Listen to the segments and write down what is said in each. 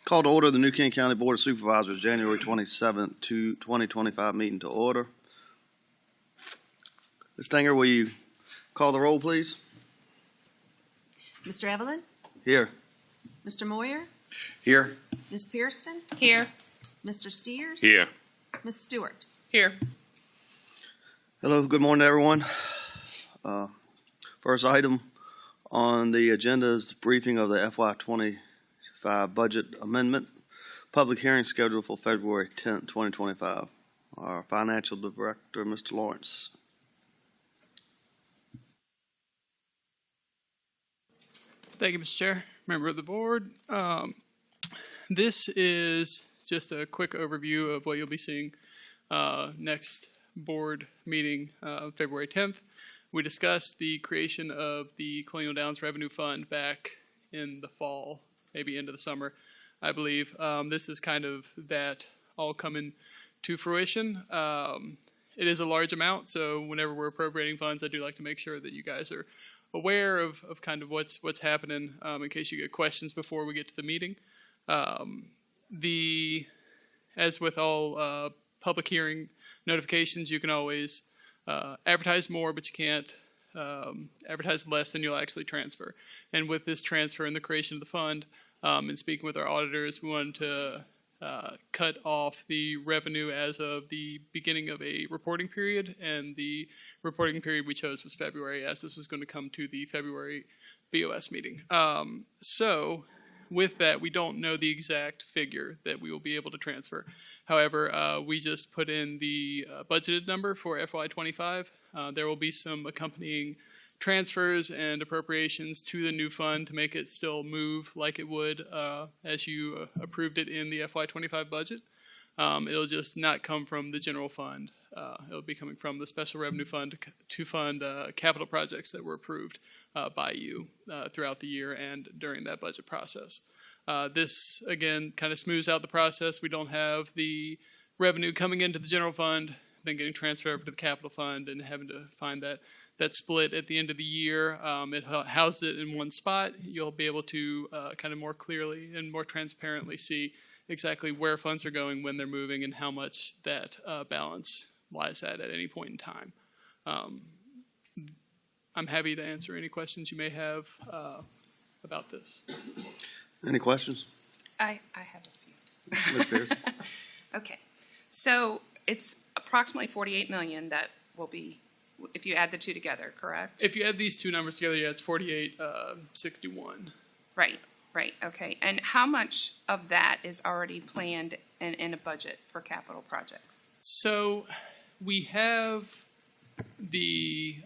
Call to order the New King County Board of Supervisors, January 27th, 2025 meeting to order. Ms. Stenger, will you call the roll, please? Mr. Evelyn? Here. Mr. Moyer? Here. Ms. Pearson? Here. Mr. Steers? Here. Ms. Stewart? Here. Hello, good morning, everyone. First item on the agenda is the briefing of the FY25 budget amendment. Public hearing scheduled for February 10th, 2025. Our financial director, Mr. Lawrence. Thank you, Mr. Chair, member of the board. This is just a quick overview of what you'll be seeing next board meeting, February 10th. We discussed the creation of the Colonial Downs Revenue Fund back in the fall, maybe into the summer, I believe. This is kind of that all coming to fruition. It is a large amount, so whenever we're appropriating funds, I do like to make sure that you guys are aware of kind of what's happening in case you get questions before we get to the meeting. As with all public hearing notifications, you can always advertise more, but you can't advertise less than you'll actually transfer. And with this transfer and the creation of the fund, and speaking with our auditors, we wanted to cut off the revenue as of the beginning of a reporting period, and the reporting period we chose was February, as this was going to come to the February BOS meeting. So with that, we don't know the exact figure that we will be able to transfer. However, we just put in the budgeted number for FY25. There will be some accompanying transfers and appropriations to the new fund to make it still move like it would as you approved it in the FY25 budget. It'll just not come from the general fund. It'll be coming from the special revenue fund to fund capital projects that were approved by you throughout the year and during that budget process. This, again, kind of smooths out the process. We don't have the revenue coming into the general fund, then getting transferred over to the capital fund and having to find that split at the end of the year. It houses it in one spot. You'll be able to kind of more clearly and more transparently see exactly where funds are going, when they're moving, and how much that balance lies at any point in time. I'm happy to answer any questions you may have about this. Any questions? I have a few. Ms. Pearson? Okay. So it's approximately $48 million that will be, if you add the two together, correct? If you add these two numbers together, yeah, it's 4861. Right. Okay. And how much of that is already planned in a budget for capital projects? So we have the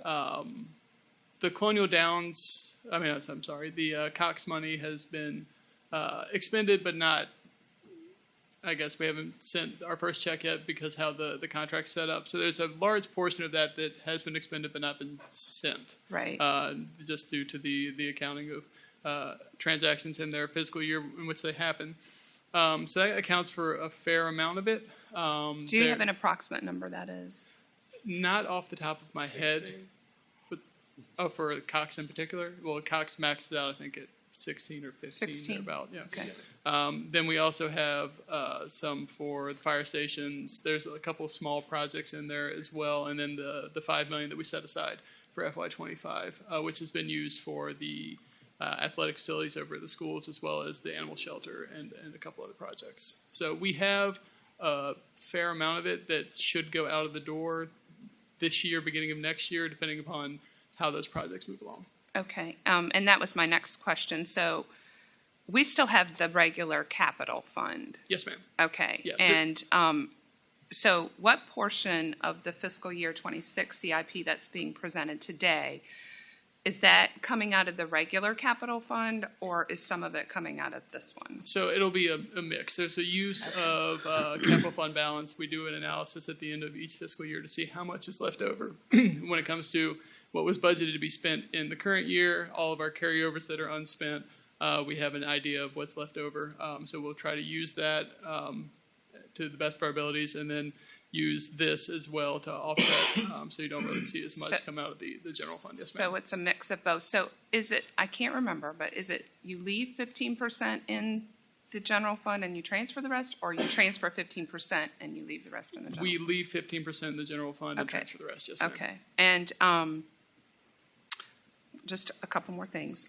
Colonial Downs, the Cox money has been expended, but not, I guess we haven't sent our first check yet because how the contract's set up. So there's a large portion of that has been expended but not been sent. Right. Just due to the accounting of transactions in their fiscal year in which they happen. So that accounts for a fair amount of it. Do you have an approximate number that is? Not off the top of my head. But, for Cox in particular? Well, Cox maxes out, I think, at 16 or 15. 16. About, yeah. Okay. Then we also have some for the fire stations. There's a couple of small projects in there as well, and then the $5 million that we set aside for FY25, which has been used for the athletic facilities over at the schools, as well as the animal shelter and a couple other projects. So we have a fair amount of it that should go out of the door this year, beginning of next year, depending upon how those projects move along. Okay. And that was my next question. So we still have the regular capital fund. Yes, ma'am. Okay. Yeah, and so what portion of the fiscal year 26 CIP that's being presented today, is that coming out of the regular capital fund, or is some of it coming out of this one? So it'll be a mix. There's a use of capital fund balance. We do an analysis at the end of each fiscal year to see how much is left over when it comes to what was budgeted to be spent in the current year, all of our carryovers that are unspent. We have an idea of what's left over. So we'll try to use that to the best of our abilities, and then use this as well to offset, so you don't really see as much come out of the general fund. Yes, ma'am. So it's a mix of both. So is it, I can't remember, but is it you leave 15% in the general fund and you transfer the rest, or you transfer 15% and you leave the rest in the general? We leave 15% in the general fund and Okay. transfer the rest, yes, ma'am. Okay, and just a couple more things.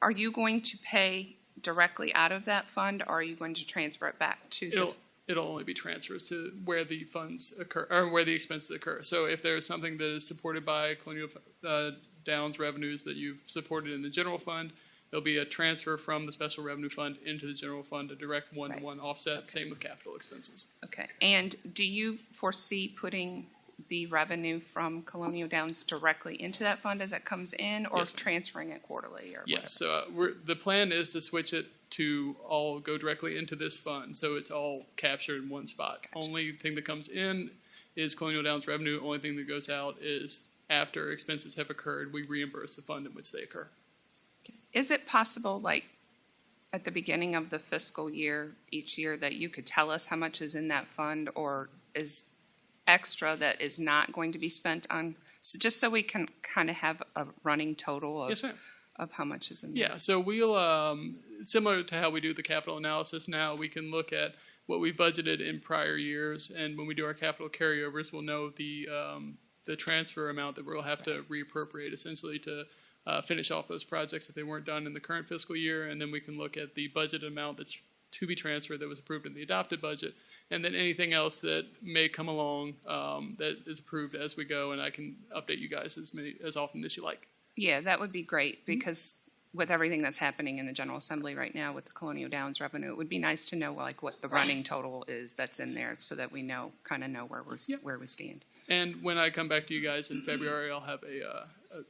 Are you going to pay directly out of that fund, or are you going to transfer it back to the? It'll only be transfers to where the funds occur, or where the expenses occur. So if there's something that is supported by Colonial Downs revenues that you've supported in the general fund, there'll be a transfer from the special revenue fund into the general fund, a direct one-to-one offset. Okay. Same with capital expenses. Okay, and do you foresee putting the revenue from Colonial Downs directly into that fund as it comes in, or Yes, ma'am. transferring it quarterly, or Yes, whatever? the plan is to switch it to all go directly into this fund, so it's all captured in one spot. Gotcha. Only thing that comes in is Colonial Downs revenue. Only thing that goes out is after expenses have occurred, we reimburse the fund in which they occur. Is it possible, like, at the beginning of the fiscal year, each year, that you could tell us how much is in that fund, or is extra that is not going to be spent on, so just so we can kind of have a running total of, Yes, ma'am. of how much is in there? Yeah, so we'll, similar to how we do the capital analysis now, we can look at what we budgeted in prior years, and when we do our capital carryovers, we'll know the transfer amount that we'll have to reappropriate essentially to finish off those projects if they weren't done in the current fiscal year, and then we can look at the budget amount that's to be transferred that was approved in the adopted budget, and then anything else that may come along that is approved as we go, and I can update you guys as often as you like. Yeah, that would be great, because with everything that's happening in the General Assembly right now with the Colonial Downs revenue, it would be nice to know, like, what the running total is that's in there, so that we know, kind of know where we stand. And when I come back to you guys in February, I'll have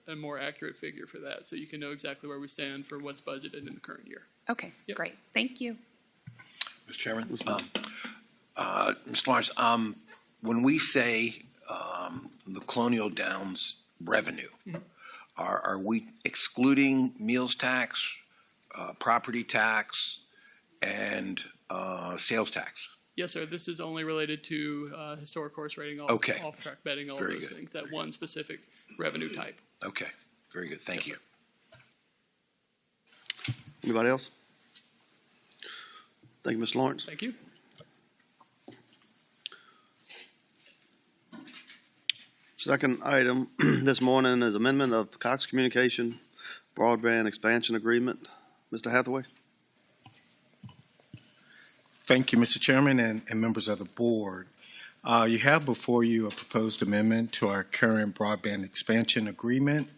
a more accurate figure for that, so you can know exactly where we stand for what's budgeted in the current year. Okay, Yep. great. Thank you. Mr. Chairman? Mr. Lawrence, when we say the Colonial Downs revenue, are we excluding meals tax, property tax, and sales tax? Yes, sir. This is only related to historic horse racing, Okay. off-track betting, all Very those good. things, that one specific revenue type. Okay, very good. Thank Yes, you. Anybody else? Thank you, Mr. Lawrence. Thank you. Second item this morning is amendment of Cox Communication Broadband Expansion Agreement. Mr. Hathaway? Thank you, Mr. Chairman and members of the board. You have before you a proposed amendment to our current broadband expansion agreement.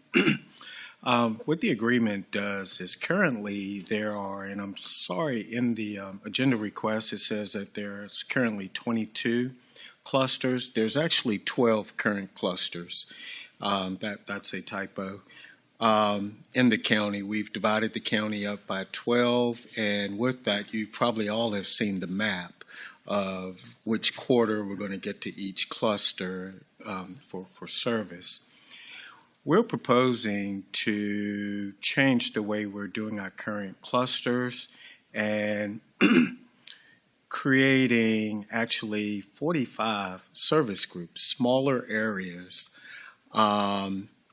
What the agreement does is currently there are, and I'm sorry, in the agenda request it says that there's currently 22 clusters. There's actually 12 current clusters. That's a typo. In the county, we've divided the county up by 12, and with that, you probably all have seen the map of which quarter we're going to get to each cluster for service. We're proposing to change the way we're doing our current clusters and creating actually 45 service groups, smaller areas,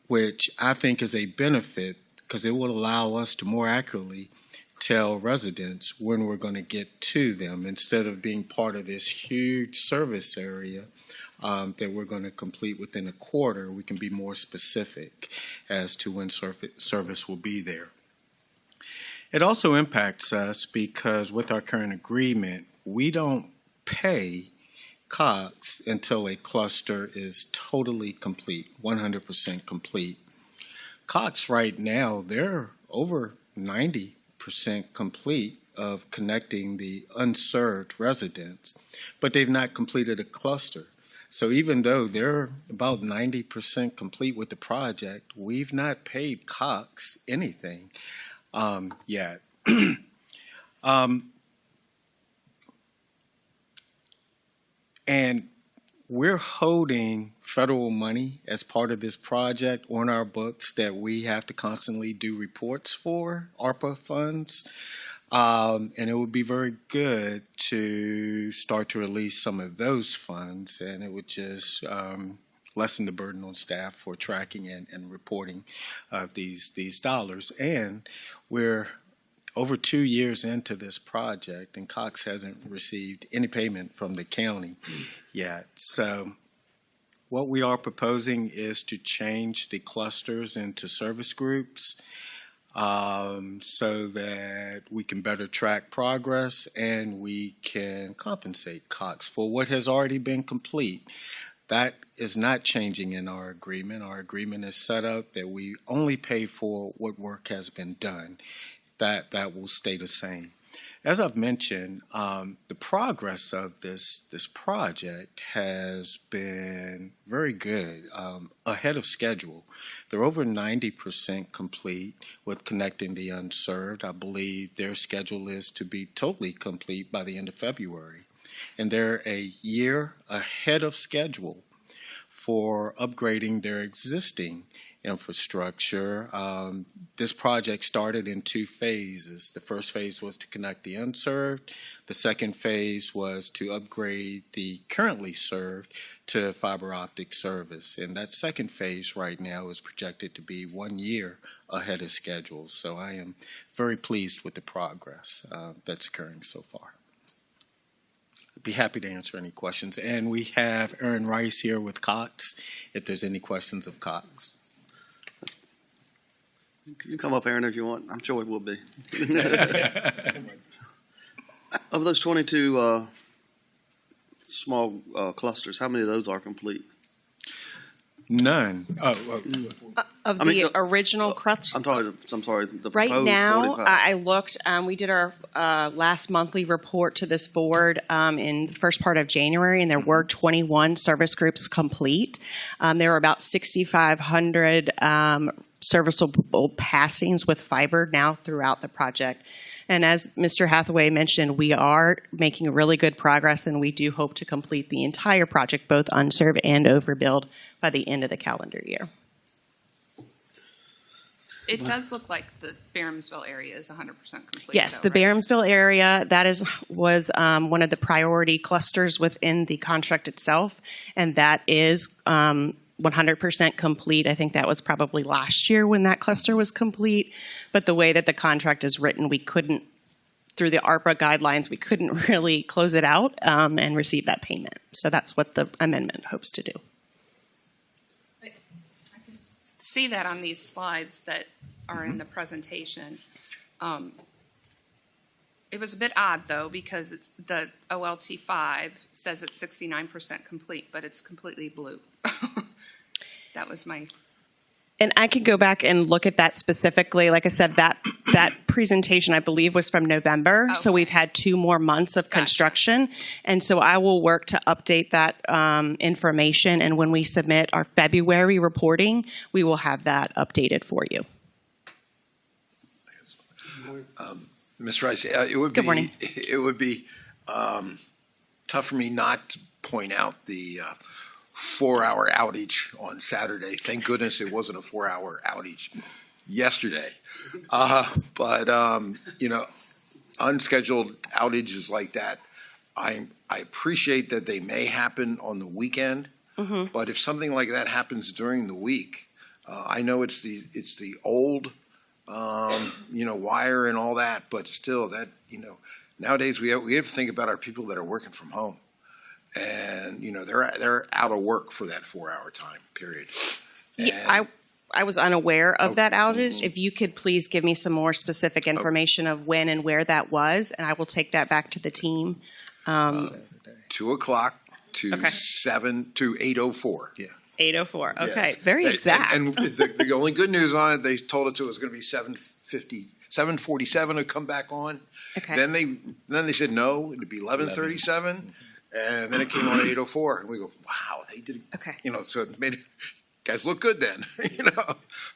which I think is a benefit because it will allow us to more accurately tell residents when we're going to get to them instead of being part of this huge service area that we're going to complete within a quarter. We can be more specific as to when service will be there. It also impacts us because with our current agreement, we don't pay Cox until a cluster is totally complete, 100% complete. Cox right now, they're over 90% complete of connecting the unserved residents, but they've not completed a cluster. So even though they're about 90% complete with the project, we've not paid Cox anything yet. And we're holding federal money as part of this project on our books that we have to constantly do reports for, ARPA funds. And it would be very good to start to release some of those funds, and it would just lessen the burden on staff for tracking and reporting of these dollars. And we're over 2 years into this project, and Cox hasn't received any payment from the county yet. So what we are proposing is to change the clusters into service groups so that we can better track progress and we can compensate Cox for what has already been complete. That is not changing in our agreement. Our agreement is set up that we only pay for what work has been done. That will stay the same. As I've mentioned, the progress of this project has been very good, ahead of schedule. They're over 90% complete with connecting the unserved. I believe their schedule is to be totally complete by the end of February. And they're a year ahead of schedule for upgrading their existing infrastructure. This project started in 2 phases. The first phase was to connect the unserved. The second phase was to upgrade the currently served to fiber optic service. And that second phase right now is projected to be 1 year ahead of schedule. So I am very pleased with the progress that's occurring so far. Be happy to answer any questions. And we have Aaron Rice here with Cox, if there's any questions of Cox. You can come up, Aaron, if you want. I'm sure it will be. Of those 22 small clusters, how many of those are complete? None. Of I mean, the original crutch? I'm sorry, the Right proposed now, 45. I looked, we did our last monthly report to this board in the first part of January, and there were 21 service groups complete. There were about 6,500 serviceable passings with fiber now throughout the project. And as Mr. Hathaway mentioned, we are making really good progress, and we do hope to complete the entire project, both unserved and overbuild, by the end of the calendar year. It does look like the Barhamsville area is 100% complete. Yes, though, the right? Barhamsville area, that was one of the priority clusters within the contract itself, and that is 100% complete. I think that was probably last year when that cluster was complete. But the way that the contract is written, we couldn't, through the ARPA guidelines, we couldn't really close it out and receive that payment. So that's what the amendment hopes to do. I can see that on these slides that are in the presentation. It was a bit odd, though, because it's the OLT 5 says it's 69% complete, but it's completely blue. That was my... And I could go back and look at that specifically. Like I said, that presentation, I believe, was from November. So we've had 2 more months of construction. And so I will work to update that information. And when we submit our February reporting, we will have that updated for you. Ms. Rice, it would be, Good morning. It would be tough for me not to point out the 4-hour outage on Saturday. Thank goodness it wasn't a 4-hour outage yesterday. But unscheduled outages like that, I appreciate that they may happen on the weekend. Mm-hmm. But if something like that happens during the week, I know it's the old wire and all that, but still that, nowadays we have to think about our people that are working from home. And, they're out of work for that 4-hour time period. Yeah, I was unaware of that outage. If you could please give me some more specific information of when and where that was, and I will take that back to the team. 2 o'clock to Okay. 7 to 8:04. Yeah. 8:04. Okay, Yes. very exact. And the only good news on it, they told us it was going to be 7:47 to come back on. Okay. Then they said no, it'd be 11:37, and then it came on at 8:04, and we go, wow, they did. Okay. So it made guys look good then,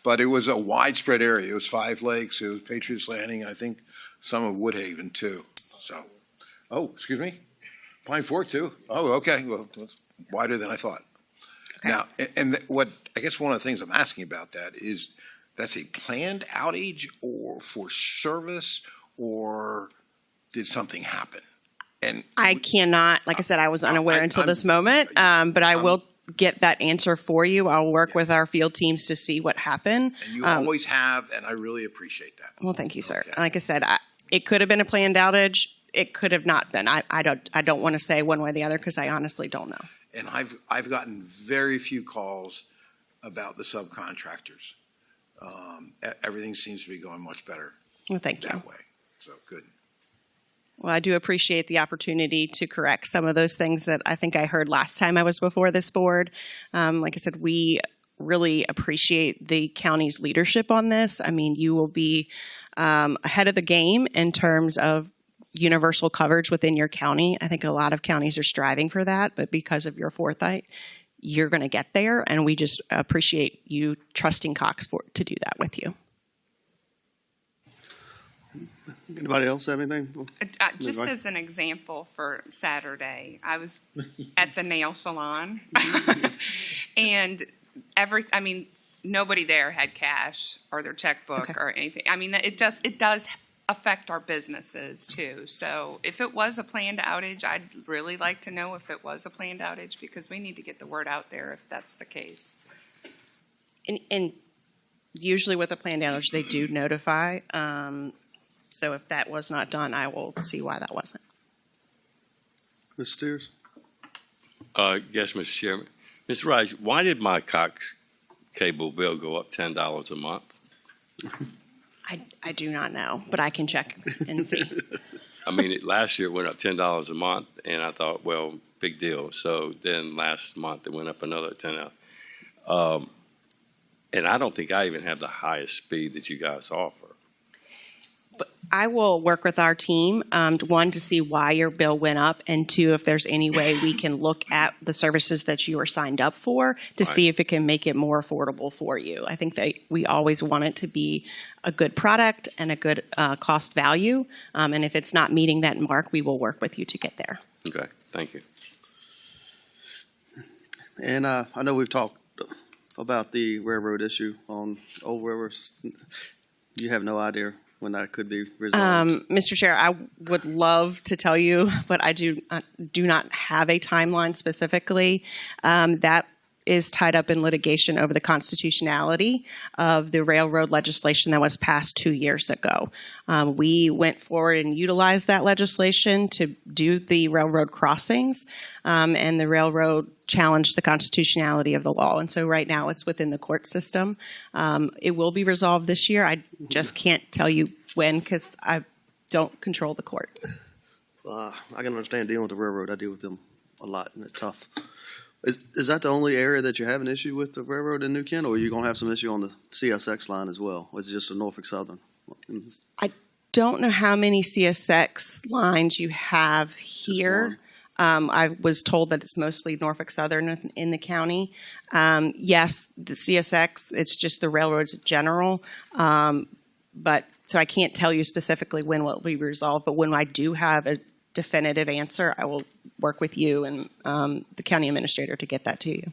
But it was a widespread area. It was 5 Lakes, it was Patriots Landing, I think some of Woodhaven too. So, excuse me, Pine Fork too. Oh, okay. Well, that's wider than I thought. Okay. Now, and what I guess one of the things I'm asking about that is, that's a planned outage or for service, or did something happen? And I cannot, like I said, I was unaware until this moment, but I will get that answer for you. I'll work with our field teams to see what happened. you always have, and I really appreciate that. Well, thank you, sir. Okay. Like I said, it could have been a planned outage. It could have not been. I don't want to say one way or the other because I honestly don't know. And I've gotten very few calls about the subcontractors. Everything seems to be going much better Well, thank you. that way. So good. Well, I do appreciate the opportunity to correct some of those things that I think I heard last time I was before this board. Like I said, we really appreciate the county's leadership on this. I mean, you will be ahead of the game in terms of universal coverage within your county. I think a lot of counties are striving for that, but because of your foresight, you're going to get there, and we just appreciate you trusting Cox to do that with you. Anybody else have anything? Just as an example for Saturday, I was at the nail salon and nobody there had cash or their checkbook or anything. I mean, it does affect our businesses too. So if it was a planned outage, I'd really like to know if it was a planned outage because we need to get the word out there if that's the case. And usually with a planned outage, they do notify. So if that was not done, I will see why that wasn't. Ms. Steers? Yes, Mr. Chairman. Mr. Rice, why did my Cox cable bill go up $10 a month? I do not know, but I can check and see. I mean, last year it went up $10 a month, and I thought, well, big deal. So then last month it went up another $10. And I don't think I even have the highest speed that you guys offer. But I will work with our team, one, to see why your bill went up, and two, if there's any way we can look at the services that you are signed up for to see if it can make it more affordable for you. I think that we always want it to be a good product and a good cost value. And if it's not meeting that mark, we will work with you to get there. Okay, thank you. And I know we've talked about the railroad issue on Old Rivers. You have no idea when that could be resolved? Mr. Chair, I would love to tell you, but I do not have a timeline specifically. That is tied up in litigation over the constitutionality of the railroad legislation that was passed 2 years ago. We went forward and utilized that legislation to do the railroad crossings, and the railroad challenged the constitutionality of the law. And so right now it's within the court system. It will be resolved this year. I just can't tell you when because I don't control the court. I can understand dealing with the railroad. I deal with them a lot, and it's tough. Is that the only area that you have an issue with the railroad in New Kent, or are you going to have some issue on the CSX line as well? Or is it just a Norfolk Southern? I don't know how many CSX lines you have here. I was told that it's mostly Norfolk Southern in the county. Yes, the CSX, it's just the railroads in general. But so I can't tell you specifically when will it be resolved, but when I do have a definitive answer, I will work with you and the county administrator to get that to you.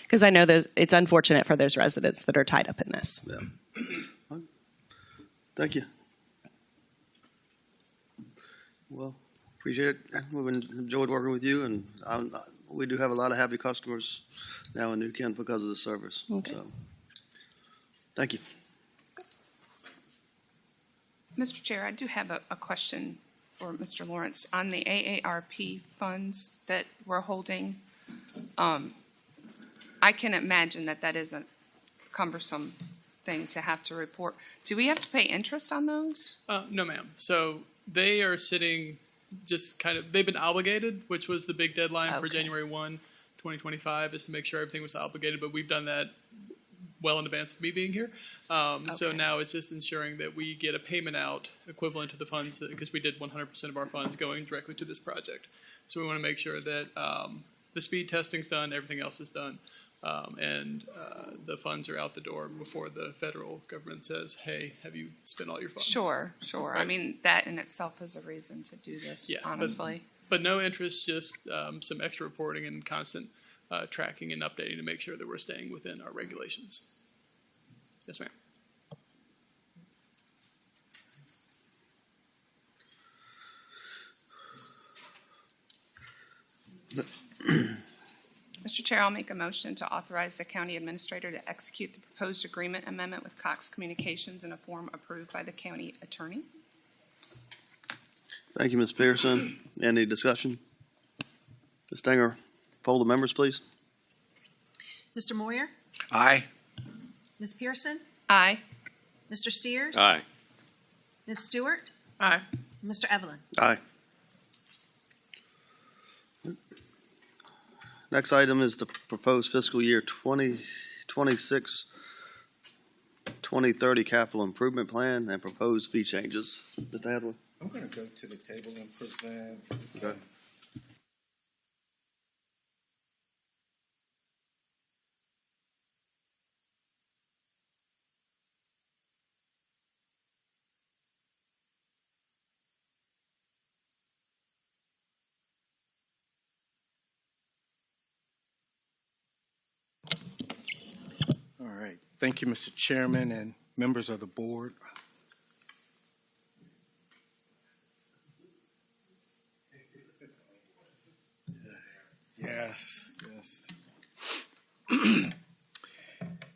Because I know that it's unfortunate for those residents that are tied up in this. Yeah. Thank you. Well, appreciate it. We've enjoyed working with you, and we do have a lot of happy customers now in New Kent because of the service. Okay. So, thank you. Mr. Chair, I do have a question for Mr. Lawrence on the AARP funds that we're holding. I can imagine that is a cumbersome thing to have to report. Do we have to pay interest on those? No, ma'am. So they are sitting just kind of, they've been obligated, which was the big deadline for January 1, 2025, is to make sure everything was obligated, but we've done that well in advance of me being here. So now it's just ensuring that we get a payment out equivalent to the funds, because we did 100% of our funds going directly to this project. So we want to make sure that the speed testing's done, everything else is done, and the funds are out the door before the federal government says, hey, have you spent all your funds? Sure. Right. I mean, that in itself is a reason to do this, honestly. But no interest, just some extra reporting and constant tracking and updating to make sure that we're staying within our regulations. Yes, ma'am. Mr. Chair, I'll make a motion to authorize the county administrator to execute the proposed agreement amendment with Cox Communications in a form approved by the county attorney. Thank you, Ms. Pearson. Any discussion? Ms. Stenger, poll the members, please. Mr. Moyer? Aye. Ms. Pearson? Aye. Mr. Steers? Aye. Ms. Stewart? Aye. Mr. Evelyn? Aye. Next item is the proposed fiscal year 2026, 2030 capital improvement plan and proposed fee changes. Mr. Hadley? I'm going to go to the table and present. Okay. All right. Thank you, Mr. Chairman and members of the board. Yes, yes.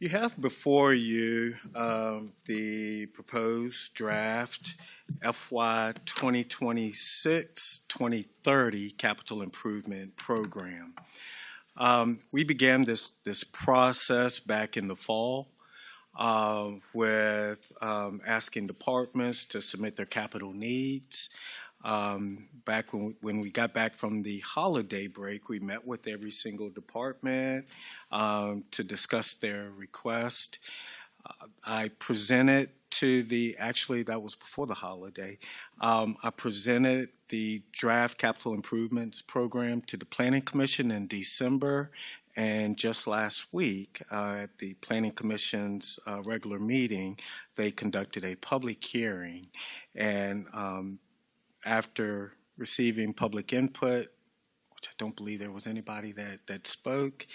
You have before you the proposed draft FY 2026-2030 capital improvement program. We began this process back in the fall with asking departments to submit their capital needs. Back when we got back from the holiday break, we met with every single department to discuss their request. I presented actually that was before the holiday, I presented the draft capital improvements program to the Planning Commission in December, and just last week at the Planning Commission's regular meeting, they conducted a public hearing, and after receiving public input, which I don't believe there was anybody that spoke,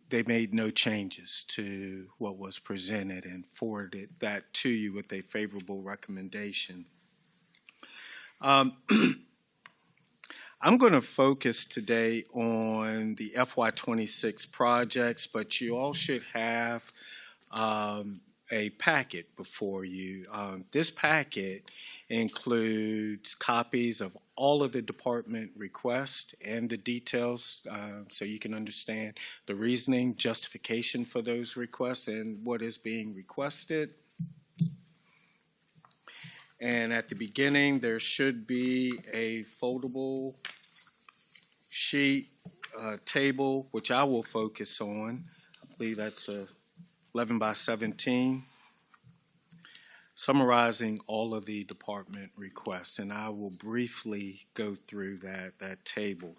they made no changes to what was presented and forwarded that to you with a favorable recommendation. I'm going to focus today on the FY26 projects, but you all should have a packet before you. This packet includes copies of all of the department requests and the details so you can understand the reasoning, justification for those requests, and what is being requested. And at the beginning, there should be a foldable sheet table, which I will focus on. I believe that's 11 by 17. Summarizing all of the department requests, and I will briefly go through that table.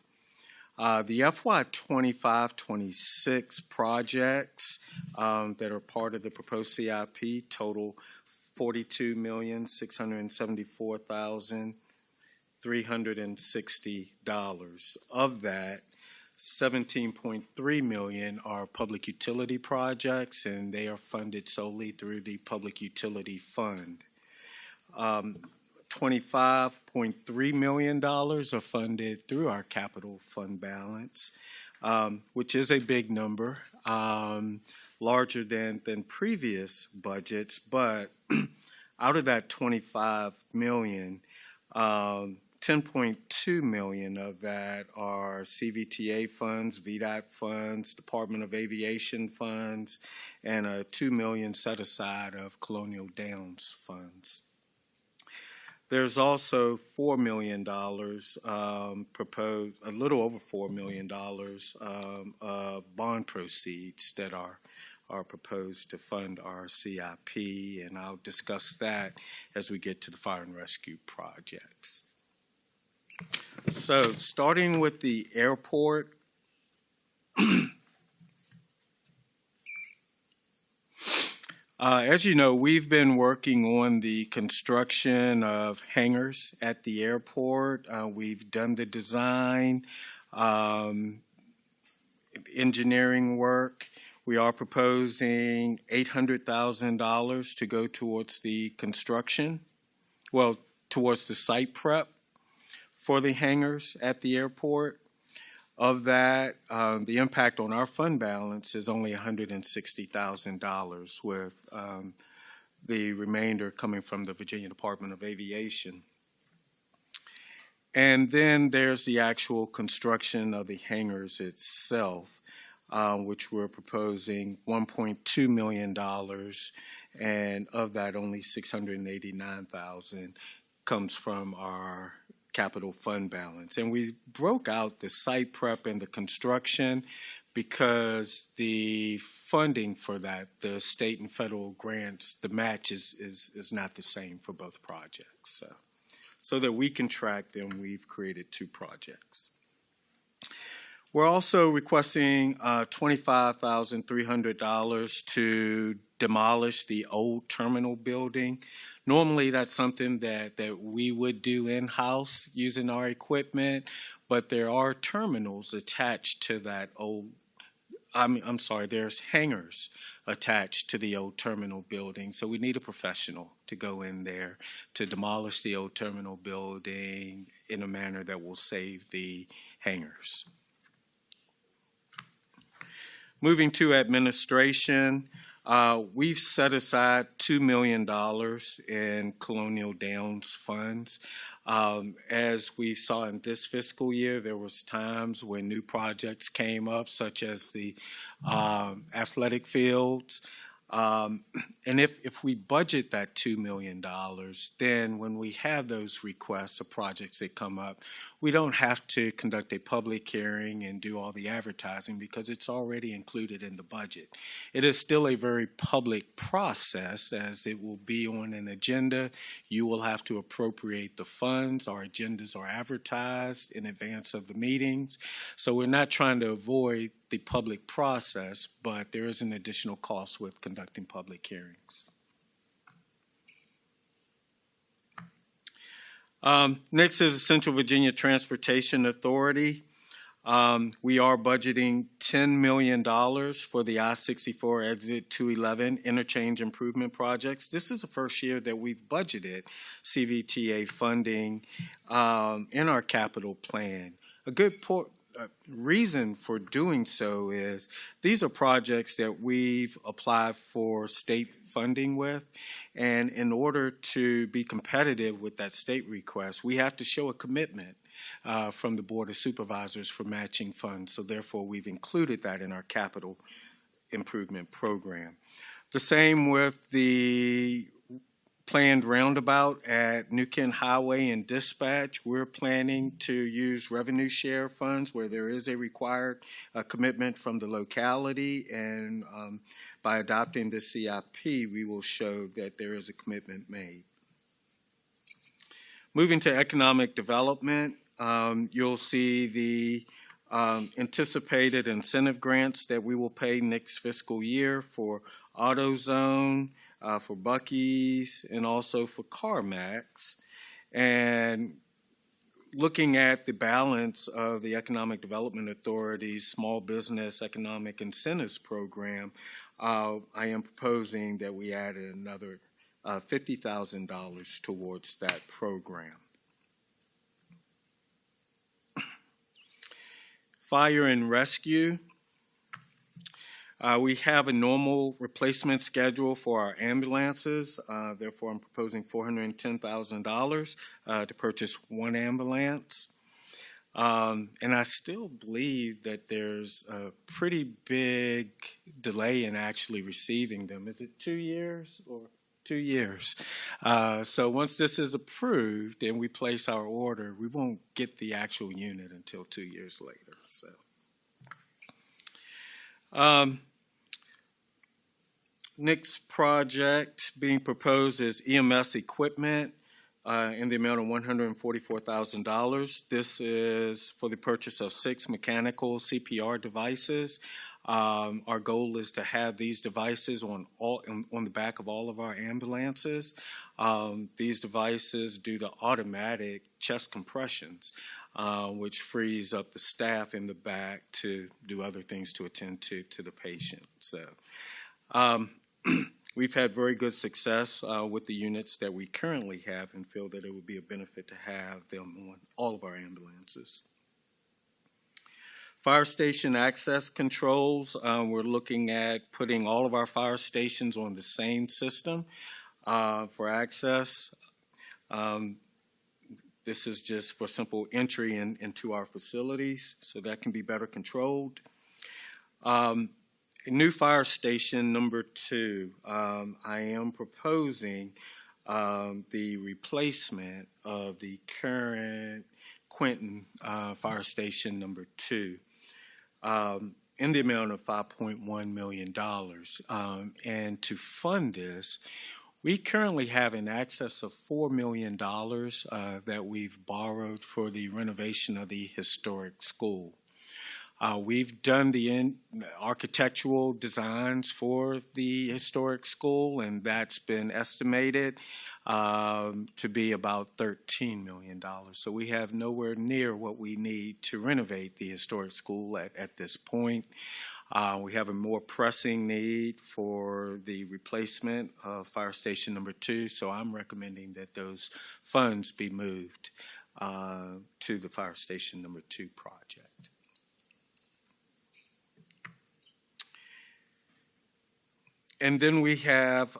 The FY 25-26 projects that are part of the proposed CIP total $42,674,360. Of that, $17.3 million are public utility projects, and they are funded solely through the Public Utility Fund. $25.3 million are funded through our capital fund balance, which is a big number, larger than previous budgets, but out of that $25 million, $10.2 million of that are CVTA funds, VDOT funds, Department of Aviation funds, and $2 million set aside of Colonial Downs funds. There's also $4 million proposed, a little over $4 million of bond proceeds that are proposed to fund our CIP, and I'll discuss that as we get to the fire and rescue projects. So, starting with the airport, as you know, we've been working on the construction of hangars at the airport. We've done the design, engineering work. We are proposing $800,000 to go towards the construction, towards the site prep for the hangars at the airport. Of that, the impact on our fund balance is only $160,000, with the remainder coming from the Virginia Department of Aviation. And then there's the actual construction of the hangars itself, which we're proposing $1.2 million, and of that, only $689,000 comes from our capital fund balance. And we broke out the site prep and the construction because the funding for that, the state and federal grants, the match is not the same for both projects. So that we can track them, we've created two projects. We're also requesting $25,300 to demolish the old terminal building. Normally, that's something that we would do in-house using our equipment, but there are terminals attached to that old, there's hangars attached to the old terminal building. So we need a professional to go in there to demolish the old terminal building in a manner that will save the hangars. Moving to administration, we've set aside $2 million in Colonial Downs funds. As we saw in this fiscal year, there was times when new projects came up, such as the athletic fields. And if we budget that $2 million, then when we have those requests of projects that come up, we don't have to conduct a public hearing and do all the advertising because it's already included in the budget. It is still a very public process, as it will be on an agenda. You will have to appropriate the funds. Our agendas are advertised in advance of the meetings. So we're not trying to avoid the public process, but there is an additional cost with conducting public hearings. Next is the Central Virginia Transportation Authority. We are budgeting $10 million for the I-64 Exit 211 interchange improvement projects. This is the first year that we've budgeted CVTA funding in our capital plan. A good reason for doing so is these are projects that we've applied for state funding with, and in order to be competitive with that state request, we have to show a commitment from the Board of Supervisors for matching funds. So therefore, we've included that in our capital improvement program. The same with the planned roundabout at New Kent Highway and Dispatch. We're planning to use revenue share funds where there is a required commitment from the locality, and by adopting the CIP, we will show that there is a commitment made. Moving to economic development, you'll see the anticipated incentive grants that we will pay next fiscal year for AutoZone, for Buc-ee's, and also for CarMax. And looking at the balance of the Economic Development Authority's Small Business Economic Incentives Program, I am proposing that we add another $50,000 towards that program. Fire and rescue. We have a normal replacement schedule for our ambulances. Therefore, I'm proposing $410,000 to purchase one ambulance. And I still believe that there's a pretty big delay in actually receiving them. Is it 2 years or 2 years? So once this is approved and we place our order, we won't get the actual unit until 2 years later. So. Next project being proposed is EMS equipment in the amount of $144,000. This is for the purchase of 6 mechanical CPR devices. Our goal is to have these devices on the back of all of our ambulances. These devices do the automatic chest compressions, which frees up the staff in the back to do other things to attend to the patient. So we've had very good success with the units that we currently have and feel that it would be a benefit to have them on all of our ambulances. Fire station access controls. We're looking at putting all of our fire stations on the same system for access. This is just for simple entry into our facilities, so that can be better controlled. New fire station number 2. I am proposing the replacement of the current Quinton fire station number 2 in the amount of $5.1 million. And to fund this, we currently have in excess of $4 million that we've borrowed for the renovation of the historic school. We've done the architectural designs for the historic school, and that's been estimated to be about $13 million. So we have nowhere near what we need to renovate the historic school at this point. We have a more pressing need for the replacement of fire station number 2, so I'm recommending that those funds be moved to the fire station number 2 project. And then we have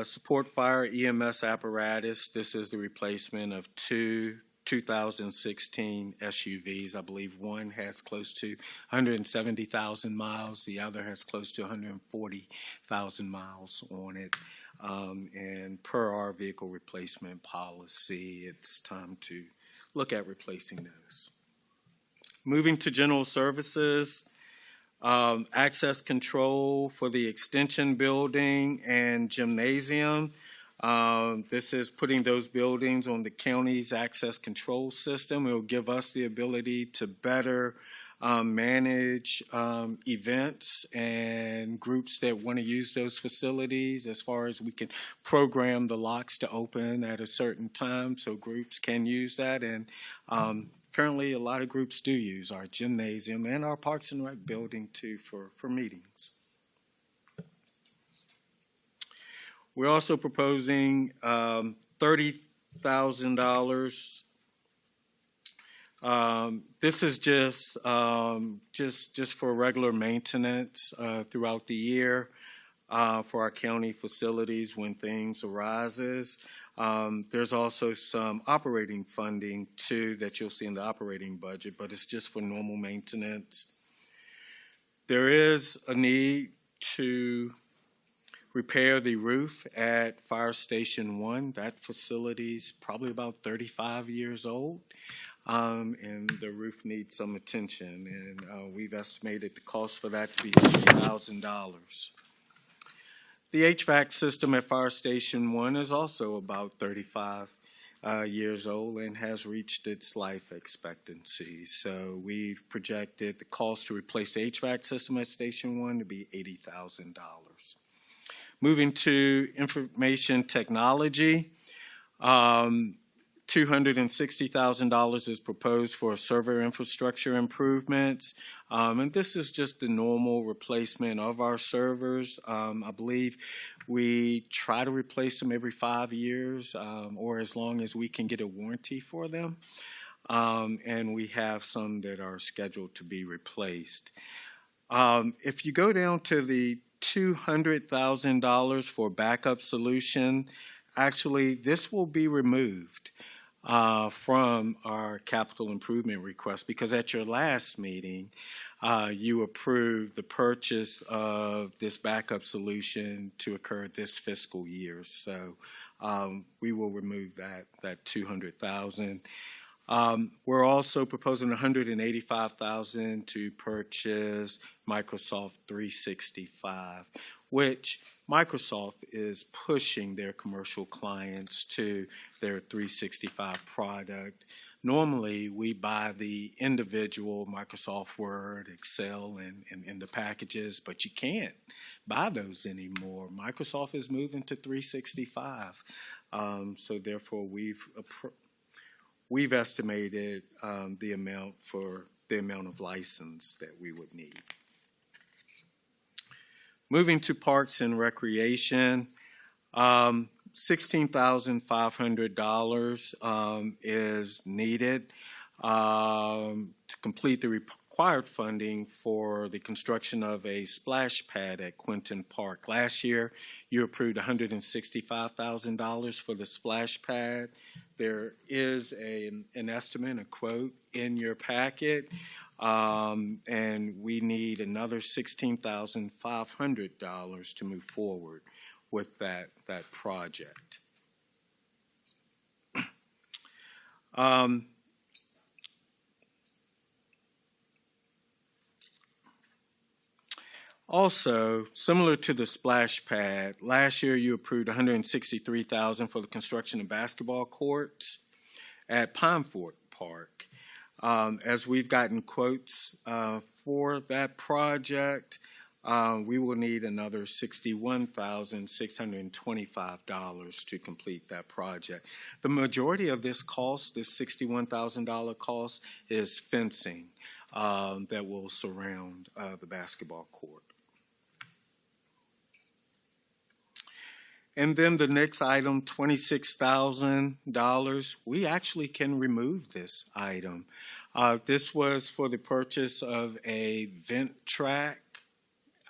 support fire EMS apparatus. This is the replacement of 2 2016 SUVs. I believe one has close to 170,000 miles. The other has close to 140,000 miles on it. And per our vehicle replacement policy, it's time to look at replacing those. Moving to general services. Access control for the extension building and gymnasium. This is putting those buildings on the county's access control system. It will give us the ability to better manage events and groups that want to use those facilities, as far as we can program the locks to open at a certain time so groups can use that. And currently, a lot of groups do use our gymnasium and our Parks and Rec building, too, for meetings. We're also proposing $30,000. This is just for regular maintenance throughout the year for our county facilities when things arises. There's also some operating funding, too, that you'll see in the operating budget, but it's just for normal maintenance. There is a need to repair the roof at Fire Station 1. That facility's probably about 35 years old, and the roof needs some attention, and we've estimated the cost for that to be $50,000. The HVAC system at Fire Station 1 is also about 35 years old and has reached its life expectancy. So we've projected the cost to replace the HVAC system at Station 1 to be $80,000. Moving to information technology, $260,000 is proposed for server infrastructure improvements. And this is just the normal replacement of our servers. I believe we try to replace them every 5 years or as long as we can get a warranty for them. And we have some that are scheduled to be replaced. If you go down to the $200,000 for backup solution, actually this will be removed from our capital improvement request, because at your last meeting, you approved the purchase of this backup solution to occur this fiscal year. So we will remove that $200,000. We're also proposing $185,000 to purchase Microsoft 365, which Microsoft is pushing their commercial clients to their 365 product. Normally, we buy the individual Microsoft Word, Excel, and the packages, but you can't buy those anymore. Microsoft is moving to 365, so therefore we've estimated the amount of license that we would need. Moving to Parks and Recreation, $16,500 is needed to complete the required funding for the construction of a splash pad at Quinton Park. Last year, you approved $165,000 for the splash pad. There is an estimate, a quote in your packet, and we need another $16,500 to move forward with that project. Also, similar to the splash pad, last year you approved $163,000 for the construction of basketball courts at Pine Fork Park. As we've gotten quotes for that project, we will need another $61,625 to complete that project. The majority of this cost, this $61,000 cost, is fencing that will surround the basketball court. And then the next item, $26,000, we actually can remove this item. This was for the purchase of a vent track,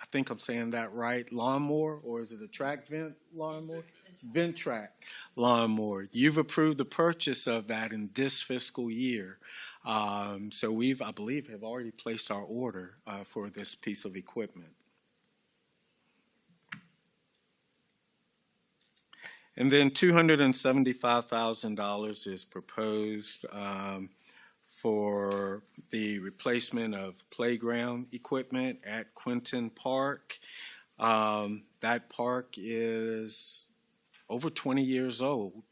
I think I'm saying that right, lawnmower, or is it a track vent lawnmower? Vent track lawnmower. You've approved the purchase of that in this fiscal year. So we've, I believe, have already placed our order for this piece of equipment. And then $275,000 is proposed for the replacement of playground equipment at Quinton Park. That park is over 20 years old.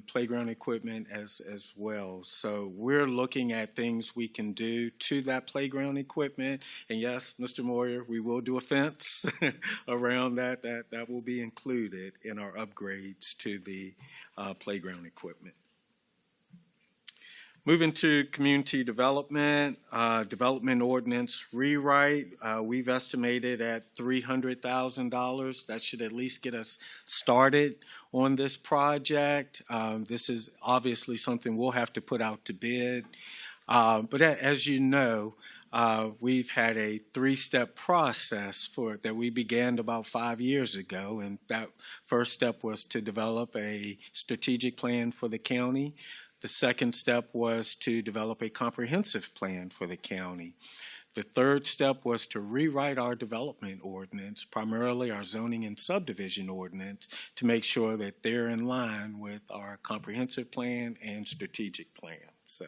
Playground equipment as well. So we're looking at things we can do to that playground equipment. And yes, Mr. Moyer, we will do a fence around that. That will be included in our upgrades to the playground equipment. Moving to community development, development ordinance rewrite, we've estimated at $300,000. That should at least get us started on this project. This is obviously something we'll have to put out to bid. But as you know, we've had a three-step process that we began about 5 years ago. And that first step was to develop a strategic plan for the county. The second step was to develop a comprehensive plan for the county. The third step was to rewrite our development ordinance, primarily our zoning and subdivision ordinance, to make sure that they're in line with our comprehensive plan and strategic plan. So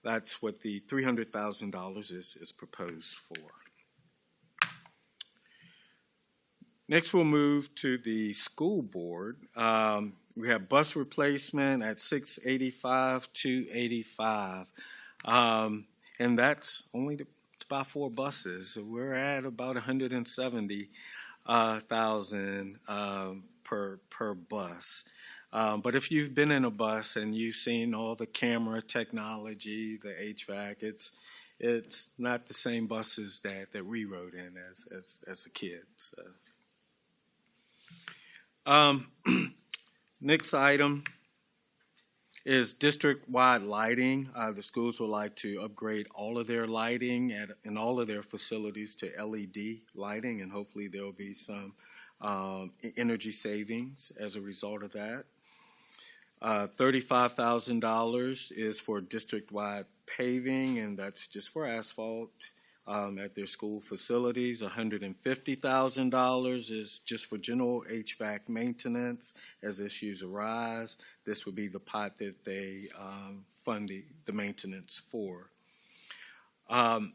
that's what the $300,000 is proposed for. Next, we'll move to the school board. We have bus replacement at 685 285, and that's only to buy 4 buses. So we're at about $170,000 per bus. But if you've been in a bus and you've seen all the camera technology, the HVAC, it's not the same buses that we rode in as a kid. So. Next item is district-wide lighting. The schools would like to upgrade all of their lighting in all of their facilities to LED lighting, and hopefully there will be some energy savings as a result of that. $35,000 is for district-wide paving, and that's just for asphalt. At their school facilities. $150,000 is just for general HVAC maintenance as issues arise. This would be the pot that they fund the maintenance for. The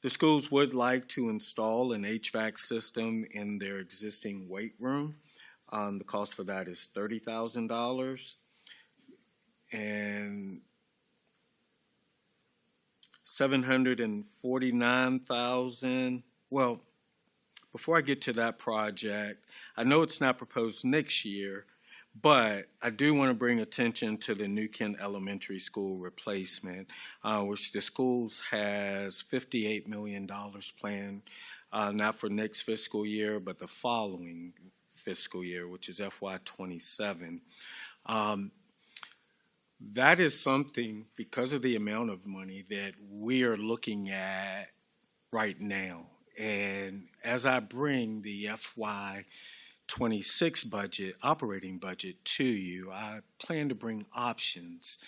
schools would like to install an HVAC system in their existing weight room. The cost for that is $30,000. And $749,000. Well, before I get to that project, I know it's not proposed next year, but I do want to bring attention to the New Kent Elementary School replacement, which the schools has $58 million planned, not for next fiscal year, but the following fiscal year, which is FY27. That is something, because of the amount of money, that we are looking at right now. And as I bring the 26 budget, operating budget to you, I plan to bring options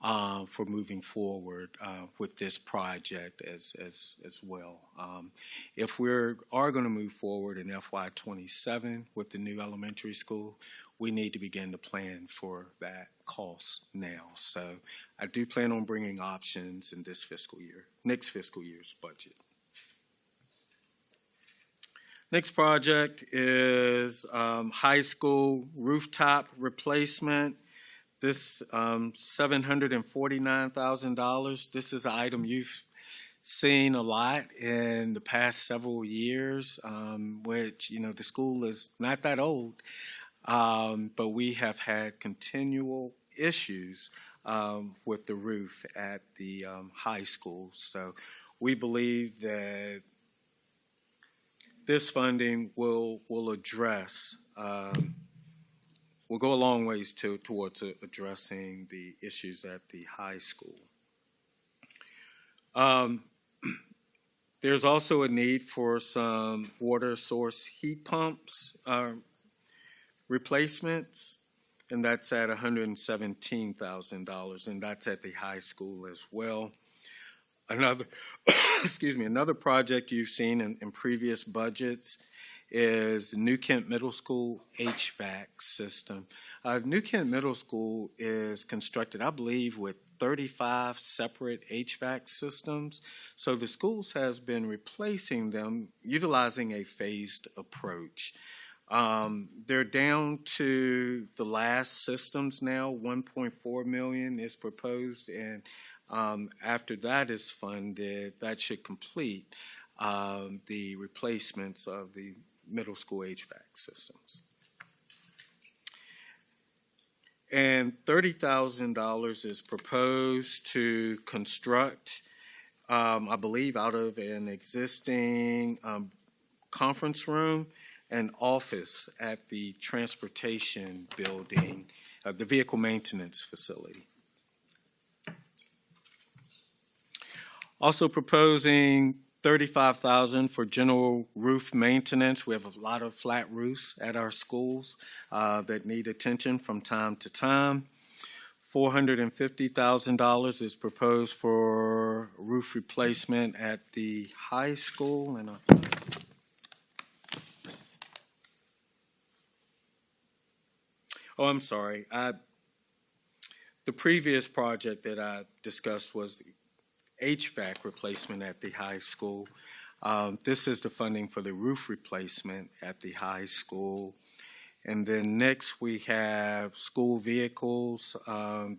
for moving forward with this project as well. If we are going to move forward in FY27 with the new elementary school, we need to begin to plan for that cost now. So I do plan on bringing options in this fiscal year, next fiscal year's budget. Next project is high school rooftop replacement. This $749,000. This is an item you've seen a lot in the past several years, which, the school is not that old, but we have had continual issues with the roof at the high school. So we believe that this funding will address, will go a long ways towards addressing the issues at the high school. There's also a need for some water source heat pumps replacements, and that's at $117,000, and that's at the high school as well. Another, another project you've seen in previous budgets is New Kent Middle School HVAC system. New Kent Middle School is constructed, I believe, with 35 separate HVAC systems. So the schools has been replacing them, utilizing a phased approach. They're down to the last systems now. 1.4 million is proposed, and after that is funded, that should complete the replacements of the middle school HVAC systems. And $30,000 is proposed to construct, I believe, out of an existing conference room and office at the transportation building, the vehicle maintenance facility. Also proposing $35,000 for general roof maintenance. We have a lot of flat roofs at our schools that need attention from time to time. $450,000 is proposed for roof replacement at the high school. And I'm sorry. The previous project that I discussed was the HVAC replacement at the high school. This is the funding for the roof replacement at the high school. And then next we have school vehicles.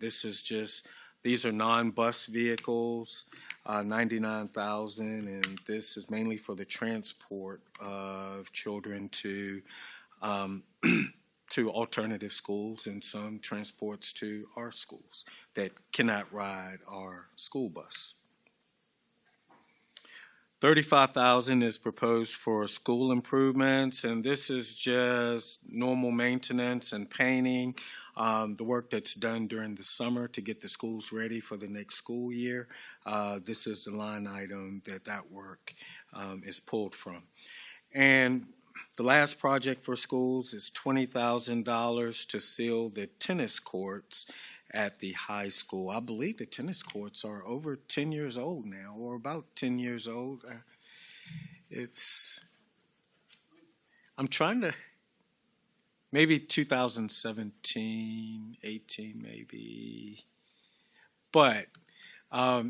These are non-bus vehicles, $99,000, and this is mainly for the transport of children to alternative schools and some transports to our schools that cannot ride our school bus. $35,000 is proposed for school improvements, and this is just normal maintenance and painting, the work that's done during the summer to get the schools ready for the next school year. This is the line item that work is pulled from. And the last project for schools is $20,000 to seal the tennis courts at the high school. I believe the tennis courts are over 10 years old now, or about 10 years old. I'm trying to, maybe 2017, 18 maybe. But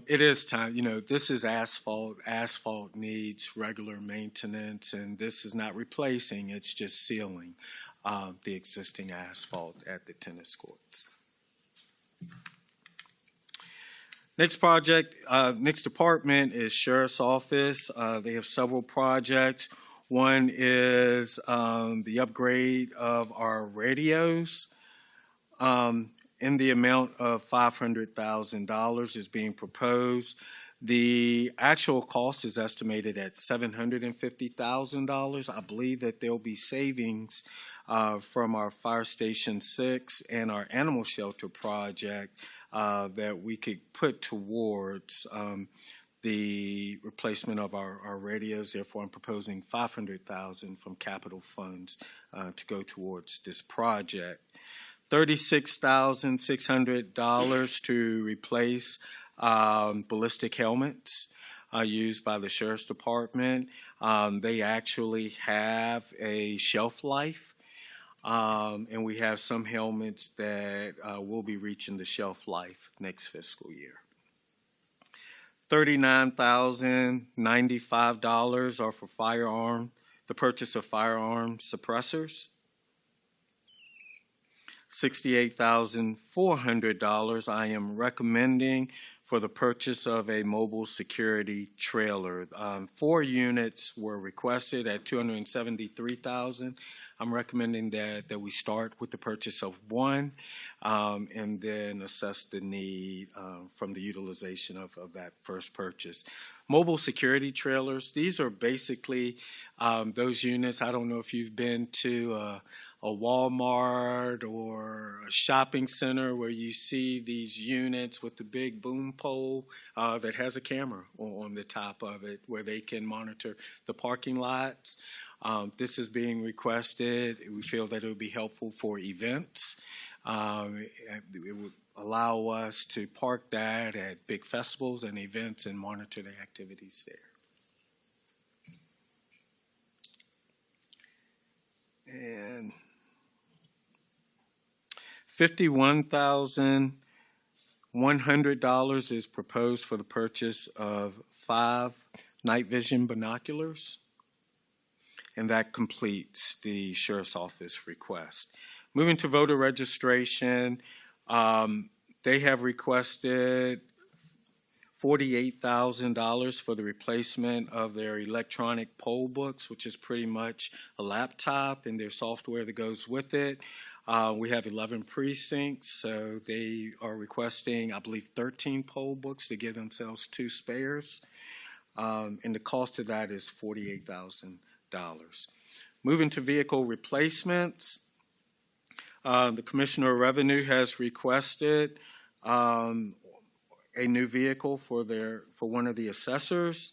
it is time, this is asphalt. Asphalt needs regular maintenance, and this is not replacing, it's just sealing the existing asphalt at the tennis courts. Next project, next department is Sheriff's Office. They have several projects. One is the upgrade of our radios in the amount of $500,000 is being proposed. The actual cost is estimated at $750,000. I believe that there'll be savings from our Fire Station 6 and our animal shelter project that we could put towards the replacement of our radios. Therefore, I'm proposing $500,000 from capital funds to go towards this project. $36,600 to replace ballistic helmets used by the Sheriff's Department. They actually have a shelf life, and we have some helmets that will be reaching the shelf life next fiscal year. $39,095 are for the purchase of firearm suppressors. $68,400 I am recommending for the purchase of a mobile security trailer. 4 units were requested at $273,000. I'm recommending that we start with the purchase of 1 and then assess the need from the utilization of that first purchase. Mobile security trailers, these are basically those units. I don't know if you've been to a Walmart or a shopping center where you see these units with the big boom pole that has a camera on the top of it where they can monitor the parking lots. This is being requested. We feel that it would be helpful for events. It would allow us to park that at big festivals and events and monitor the activities there. And $51,100 is proposed for the purchase of 5 night vision binoculars. And that completes the Sheriff's Office request. Moving to voter registration, they have requested $48,000 for the replacement of their electronic poll books, which is pretty much a laptop and their software that goes with it. We have 11 precincts, so they are requesting, I believe, 13 poll books to give themselves 2 spares. And the cost of that is $48,000. Moving to vehicle replacements, the Commissioner of Revenue has requested a new vehicle for one of the assessors.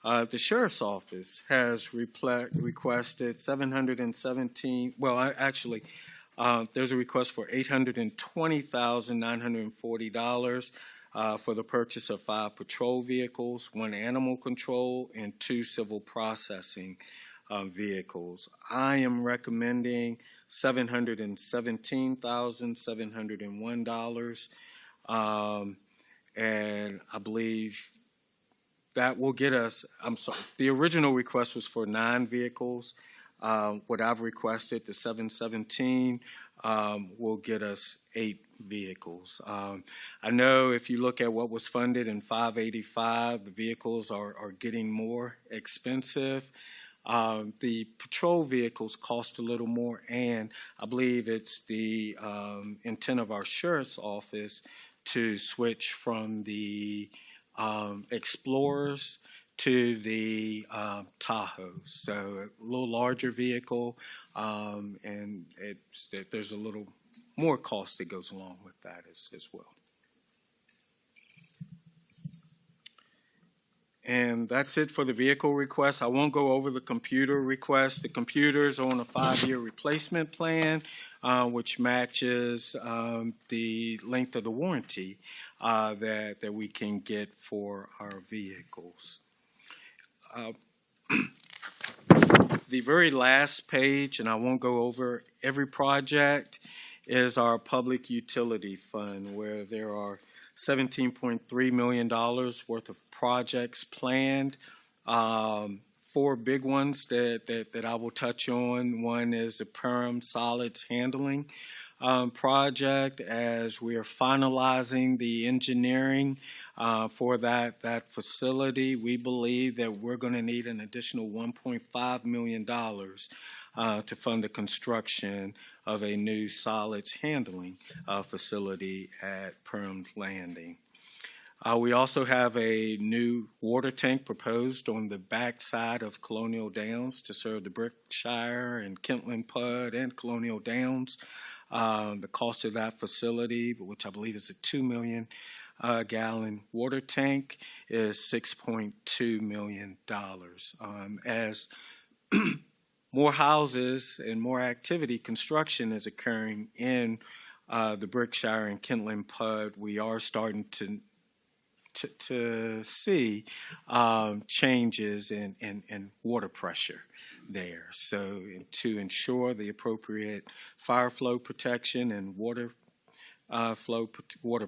The Sheriff's Office has requested $717. Well, actually, there's a request for $820,940 for the purchase of 5 patrol vehicles, 1 animal control, and 2 civil processing vehicles. I am recommending $717,701, and I believe that will get us, I'm sorry, the original request was for 9 vehicles. What I've requested, the 717, will get us 8 vehicles. I know if you look at what was funded in 585, the vehicles are getting more expensive. The patrol vehicles cost a little more, and I believe it's the intent of our Sheriff's Office to switch from the Explorers to the Tahoes. So a little larger vehicle, and there's a little more cost that goes along with that as well. And that's it for the vehicle requests. I won't go over the computer requests. The computers are on a 5-year replacement plan, which matches the length of the warranty that we can get for our vehicles. The very last page, and I won't go over every project, is our public utility fund, where there are $17.3 million worth of projects planned. 4 big ones that I will touch on. One is the Perham Solids Handling project, as we are finalizing the engineering for that facility. We believe that we're going to need an additional $1.5 million to fund the construction of a new solids handling facility at Perham Landing. We also have a new water tank proposed on the backside of Colonial Downs to serve the Berkshire and Kentland PUD and Colonial Downs. The cost of that facility, which I believe is a $2 million gallon water tank is $6.2 million. As more houses and more activity, construction is occurring in the Berkshire and Kentland PUD, we are starting to see changes in water pressure there. So to ensure the appropriate fire flow protection and water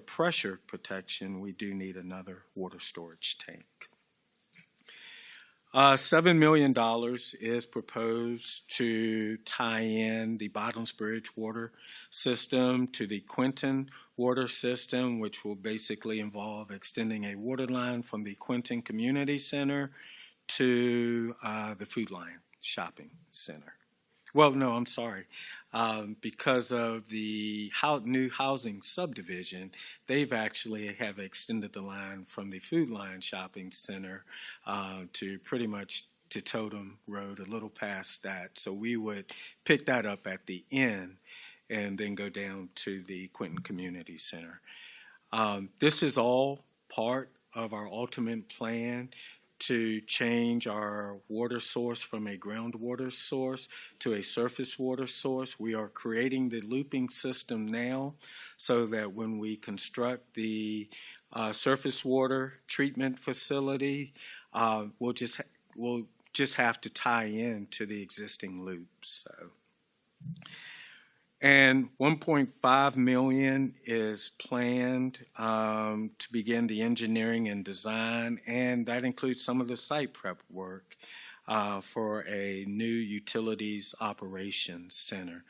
pressure protection, we do need another water storage tank. $7 million is proposed to tie in the Bottoms Bridge water system to the Quinton water system, which will basically involve extending a water line from the Quinton Community Center to the Food Line Shopping Center. Well, no, I'm sorry. Because of the new housing subdivision, they've actually have extended the line from the Food Line Shopping Center to pretty much to Totem Road, a little past that. So we would pick that up at the end and then go down to the Quinton Community Center. This is all part of our ultimate plan to change our water source from a groundwater source to a surface water source. We are creating the looping system now so that when we construct the surface water treatment facility, we'll just have to tie in to the existing loops. So. And $1.5 million is planned to begin the engineering and design, and that includes some of the site prep work for a new utilities operations center.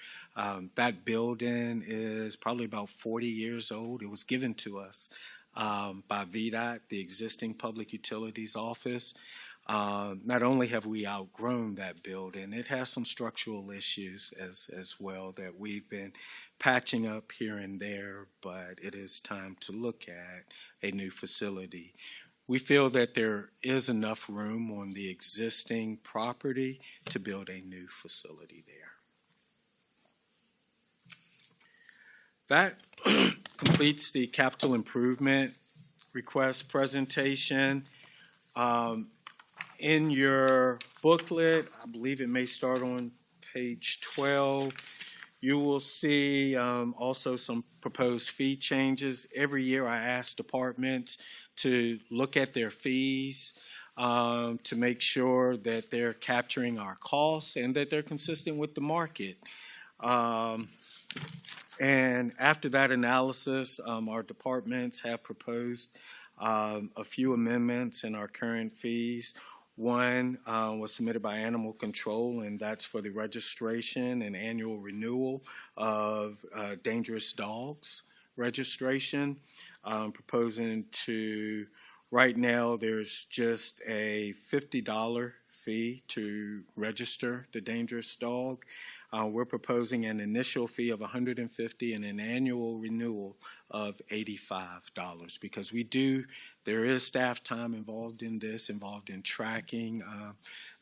That building is probably about 40 years old. It was given to us by VDOT, the existing Public Utilities Office. Not only have we outgrown that building, it has some structural issues as well that we've been patching up here and there, but it is time to look at a new facility. We feel that there is enough room on the existing property to build a new facility there. That completes the capital improvement request presentation. In your booklet, I believe it may start on page 12, you will see also some proposed fee changes. Every year I ask departments to look at their fees to make sure that they're capturing our costs and that they're consistent with the market. And after that analysis, our departments have proposed a few amendments in our current fees. One was submitted by Animal Control, and that's for the registration and annual renewal of dangerous dogs registration. Proposing to, right now, there's just a $50 fee to register the dangerous dog. We're proposing an initial fee of $150 and an annual renewal of $85 because there is staff time involved in this, involved in tracking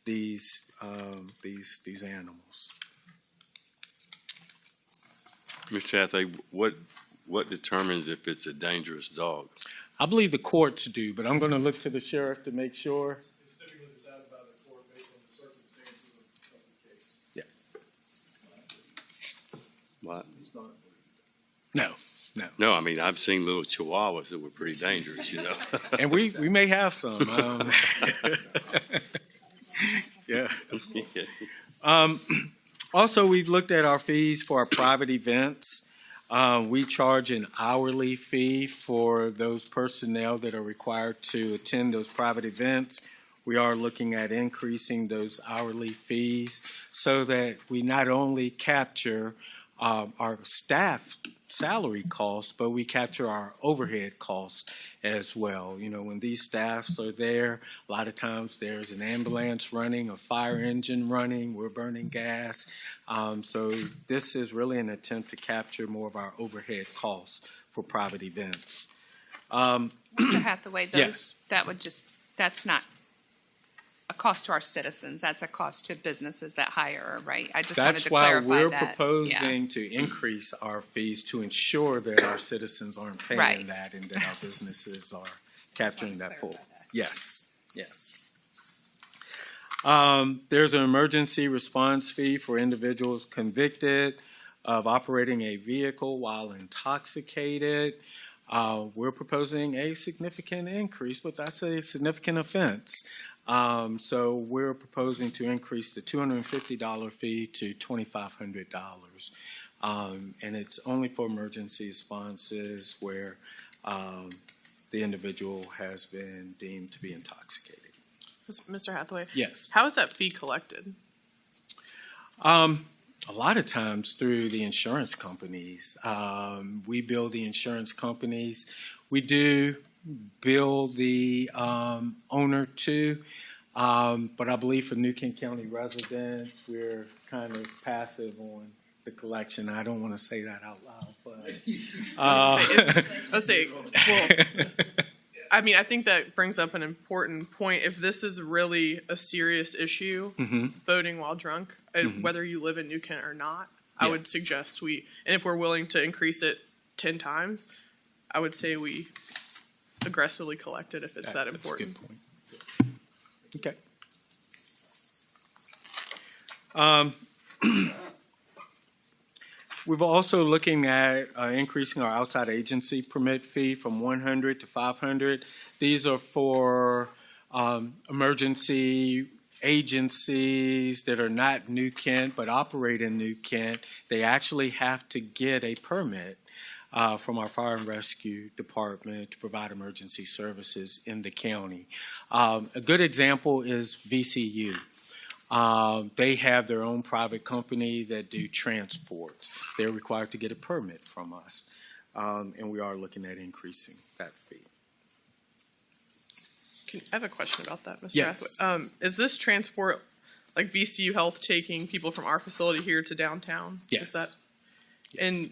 these animals. Mr. Hathaway, what determines if it's a dangerous dog? I believe the courts do, but I'm going to look to the sheriff to make sure. It's typically decided by the court based on the circumstances of the case. Yeah. What? It's not. No. No, I mean, I've seen little chihuahuas that were pretty dangerous, you know. And we may have some. Yeah. Also, we've looked at our fees for our private events. We charge an hourly fee for those personnel that are required to attend those private events. We are looking at increasing those hourly fees so that we not only capture our staff salary costs, but we capture our overhead costs as well. You know, when these staffs are there, a lot of times there's an ambulance running, a fire engine running, we're burning gas. So this is really an attempt to capture more of our overhead costs for private events. Mr. Hathaway, Yes. that's not a cost to our citizens. That's a cost to businesses that hire, right? I just wanted That's to why clarify we're that. Yeah. proposing to increase our fees to ensure that our citizens aren't paying Right. that and that our businesses are capturing that full. clarify that. Yes, yes. There's an emergency response fee for individuals convicted of operating a vehicle while intoxicated. We're proposing a significant increase, but that's a significant offense. So we're proposing to increase the $250 fee to $2,500. And it's only for emergency responses where the individual has been deemed to be intoxicated. Mr. Hathaway, Yes. how is that fee collected? A lot of times through the insurance companies. We bill the insurance companies. We do bill the owner too, but I believe for New Kent County residents, we're kind of passive on the collection. I don't want to say that out loud, but Let's say, well, I mean, I think that brings up an important point. If this is really a serious issue, voting while drunk, whether you live in New Kent or not, I would suggest and if we're willing to increase it 10 times, I would say we aggressively collect it if it's that important. That's a good point. Okay. We're also looking at increasing our outside agency permit fee from $100 to $500. These are for emergency agencies that are not New Kent but operate in New Kent. They actually have to get a permit from our fire and rescue department to provide emergency services in the county. A good example is VCU. They have their own private company that do transport. They're required to get a permit from us, and we are looking at increasing that fee. I have a question about that, Mr. Yes. Hathaway. Is this transport, like VCU Health, taking people from our facility here to downtown? Yes. Is that, Yes. and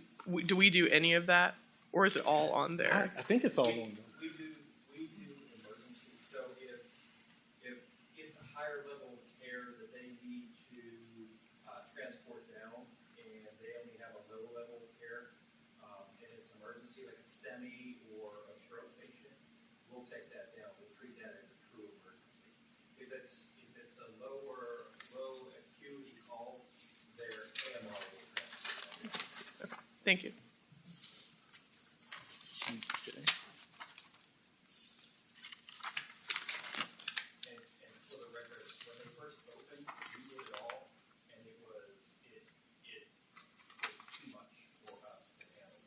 do we do any of that, or is it all on there? I think it's all on there. We do emergency, so if it's a higher level of care that they need to transport down, and they only have a low level of care, and it's emergency, like a STEMI or a stroke patient, we'll take that down, we'll treat that as a true emergency. If it's a low acuity call, their AMR will transport that. Thank you. And for the record, when they first opened, we did it all, and it was too much for us to handle.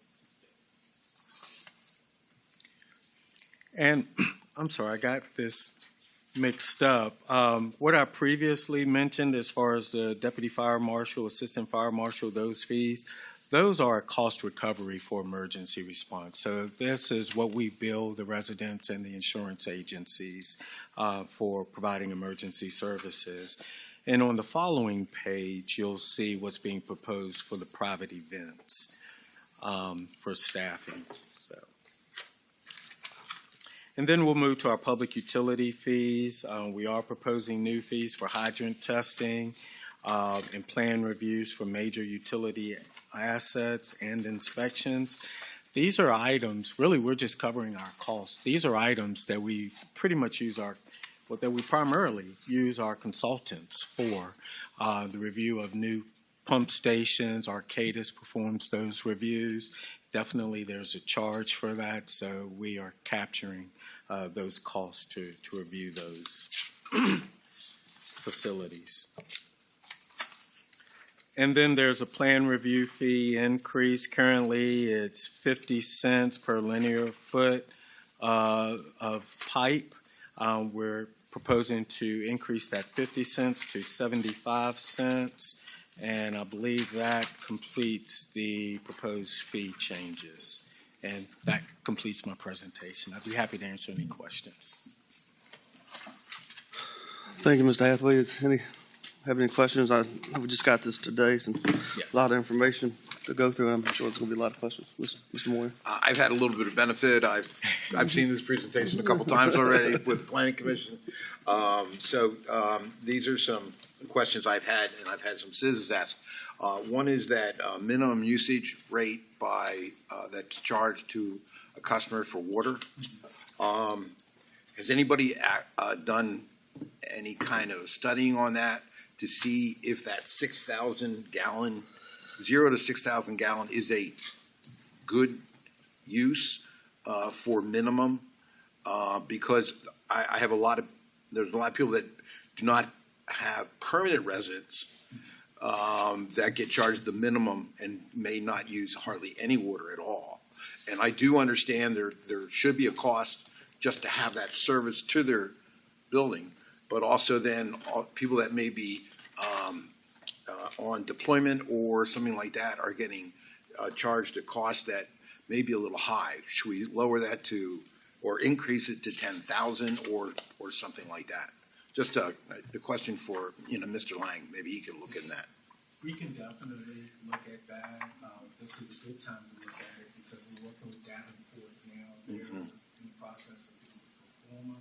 And I'm sorry, I got this mixed up. What I previously mentioned as far as the deputy fire marshal, assistant fire marshal, those fees, those are a cost recovery for emergency response. So this is what we bill the residents and the insurance agencies for providing emergency services. And on the following page, you'll see what's being proposed for the private events for staffing. So. And then we'll move to our public utility fees. We are proposing new fees for hydrant testing and plan reviews for major utility assets and inspections. These are items, really we're just covering our costs. These are items that we pretty much that we primarily use our consultants for. The review of new pump stations, Arcadis performs those reviews. Definitely there's a charge for that, so we are capturing those costs to review those facilities. And then there's a plan review fee increase. Currently, it's 50 cents per linear foot of pipe. We're proposing to increase that 50 cents to 75 cents. And I believe that completes the proposed fee changes. And that completes my presentation. I'd be happy to answer any questions. Thank you, Mr. Hathaway. Is any have any questions? We just got this today, so a lot of information to go through, and I'm sure it's going to be a lot of questions. Mr. Moore? I've had a little bit of benefit. I've seen this presentation a couple times already with the Planning Commission. These are some questions I've had, and I've had some citizens ask. One is that minimum usage rate that's charged to a customer for water. Has anybody done any kind of studying on that to see if that 6,000 gallon, 0 to 6,000 gallon is a good use for minimum? Because I have there's a lot of people that do not have permanent residents that get charged the minimum and may not use hardly any water at all. And I do understand there should be a cost just to have that service to their building, but also then people that may be on deployment or something like that are getting charged a cost that may be a little high. Should we lower that to, or increase it to 10,000 or something like that? Just the question for Mr. Lang. Maybe he could look in that. We can definitely look at that. This is a good time to look at it because we're working with Davenport now. They're in the process of doing the performer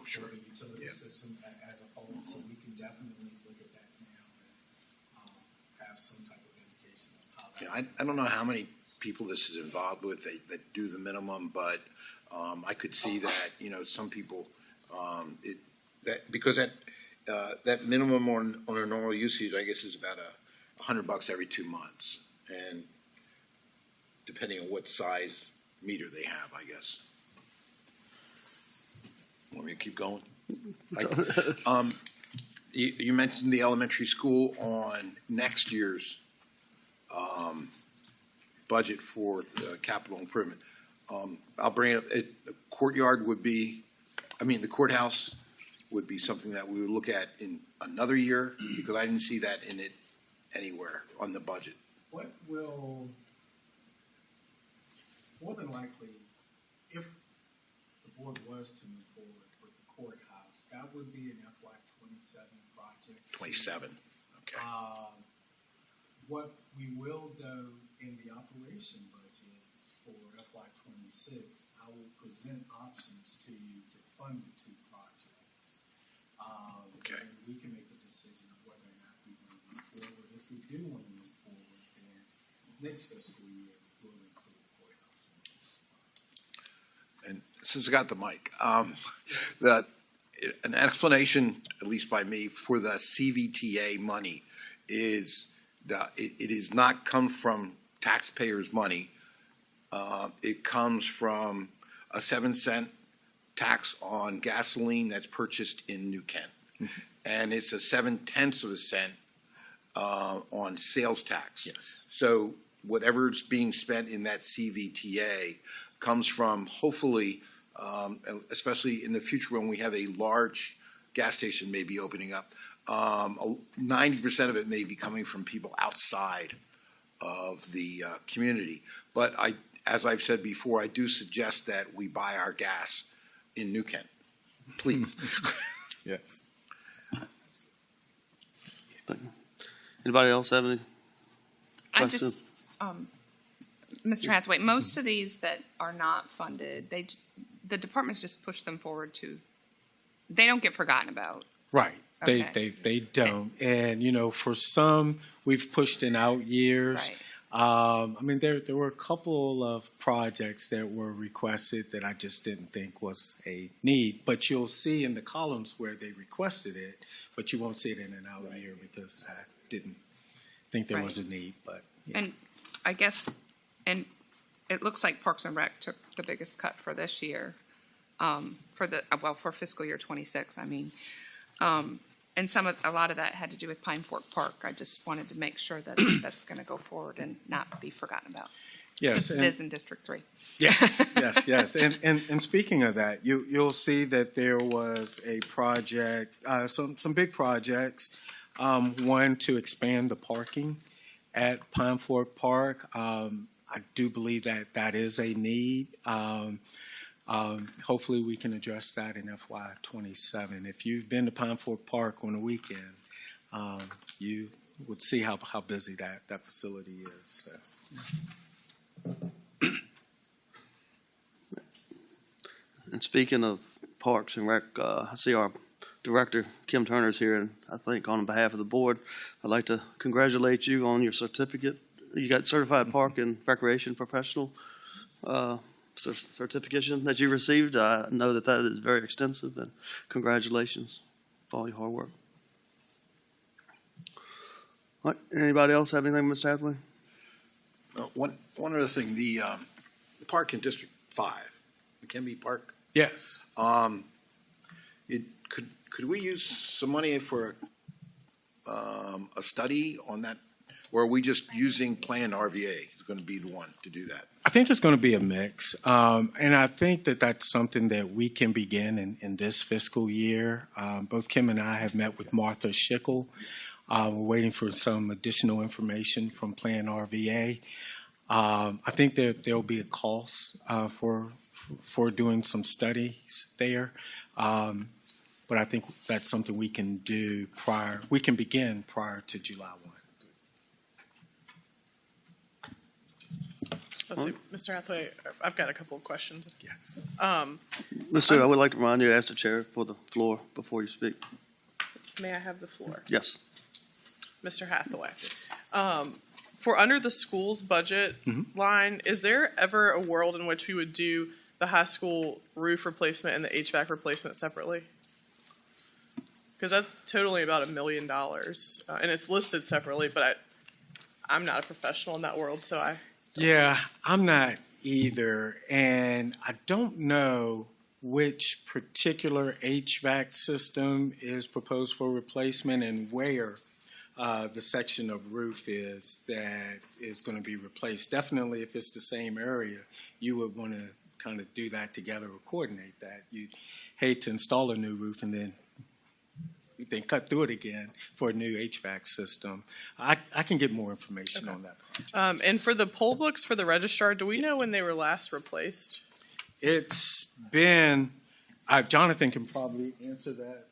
for the utility system as a whole. So we can definitely look at that now and have some type of indication of how that. I don't know how many people this is involved with that do the minimum, but I could see that some people because that minimum on a normal usage, I guess, is about $100 every 2 months, and depending on what size meter they have, I guess. Want me to keep going? You mentioned the elementary school on next year's budget for the capital improvement. I'll bring it up. The courtyard would be, the courthouse would be something that we would look at in another year, because I didn't see that in it anywhere on the budget. What will, more than likely, if the board was to move forward with the courthouse, that would be an FY27 project. 27, okay. What we will do in the operation budget for FY26, I will present options to you to fund the two projects. Okay. And we can make a decision of whether or not we want to move forward. If we do want to move forward, then next fiscal year we'll include the courthouse. And since I got the mic, an explanation, at least by me, for the CVTA money is that it is not come from taxpayers' money. It comes from a 7-cent tax on gasoline that's purchased in New Kent. And it's a 0.7 cents on sales tax. Yes. So whatever's being spent in that CVTA comes from, hopefully, especially in the future when we have a large gas station maybe opening up, 90% of it may be coming from people outside of the community. But as I've said before, I do suggest that we buy our gas in New Kent, please. Yes. Anybody else have any I questions? just, Mr. Hathaway, most of these that are not funded, the departments just push them forward they don't get forgotten about. Right. Okay. They don't. And, for some, we've pushed in out years. Right. There were a couple of projects that were requested that I just didn't think was a need. But you'll see in the columns where they requested it, but you won't see it in an out year because I didn't think there was a need. But yeah. And I guess, and it looks like Parks and Rec took the biggest cut for this year, for fiscal year 26. And a lot of that had to do with Pine Fork Park. I just wanted to make sure that that's going to go forward and not be forgotten about. Yes, Since it is in District 3. Yes. And speaking of that, you'll see that there was a project, some big projects. One to expand the parking at Pine Fork Park. I do believe that is a need. Hopefully, we can address that in FY27. If you've been to Pine Fork Park on a weekend, you would see how busy that facility is. So. And speaking of Parks and Rec, I see our Director, Kim Turner's here, and I think on behalf of the board, I'd like to congratulate you on your certificate. You got Certified Park and Recreation Professional certification that you received. I know that is very extensive, and congratulations for all your hard work. All right, anybody else have anything, Mr. Hathaway? One other thing, the park in District 5, McKenby Park. Yes. Could we use some money for a study on that, or are we just using planned RVA? Is going to be the one to do that? I think it's going to be a mix, and I think that that's something that we can begin in this fiscal year. Both Kim and I have met with Martha Schickel. We're waiting for some additional information from Plan RVA. I think that there will be a cost for doing some studies there, but I think that's something we can do we can begin prior to July 1. Let's see, Mr. Hathaway, I've got a couple of questions. Yes. Mr. I would like to remind you to ask the chair for the floor before you speak. May I have the floor? Yes. Mr. Hathaway. For under the school's budget line, is there ever a world in which we would do the high school roof replacement and the HVAC replacement separately? Because that's totally about $1 million, and it's listed separately, but I'm not a professional in that world, so Yeah, I'm not either, and I don't know which particular HVAC system is proposed for replacement and where the section of roof is that is going to be replaced. Definitely, if it's the same area, you would want to kind of do that together or coordinate that. You'd hate to install a new roof and then cut through it again for a new HVAC system. I can get more information on that project. and for the poll books for the registrar, do we know when they were last replaced? It's been, Jonathan can probably answer that.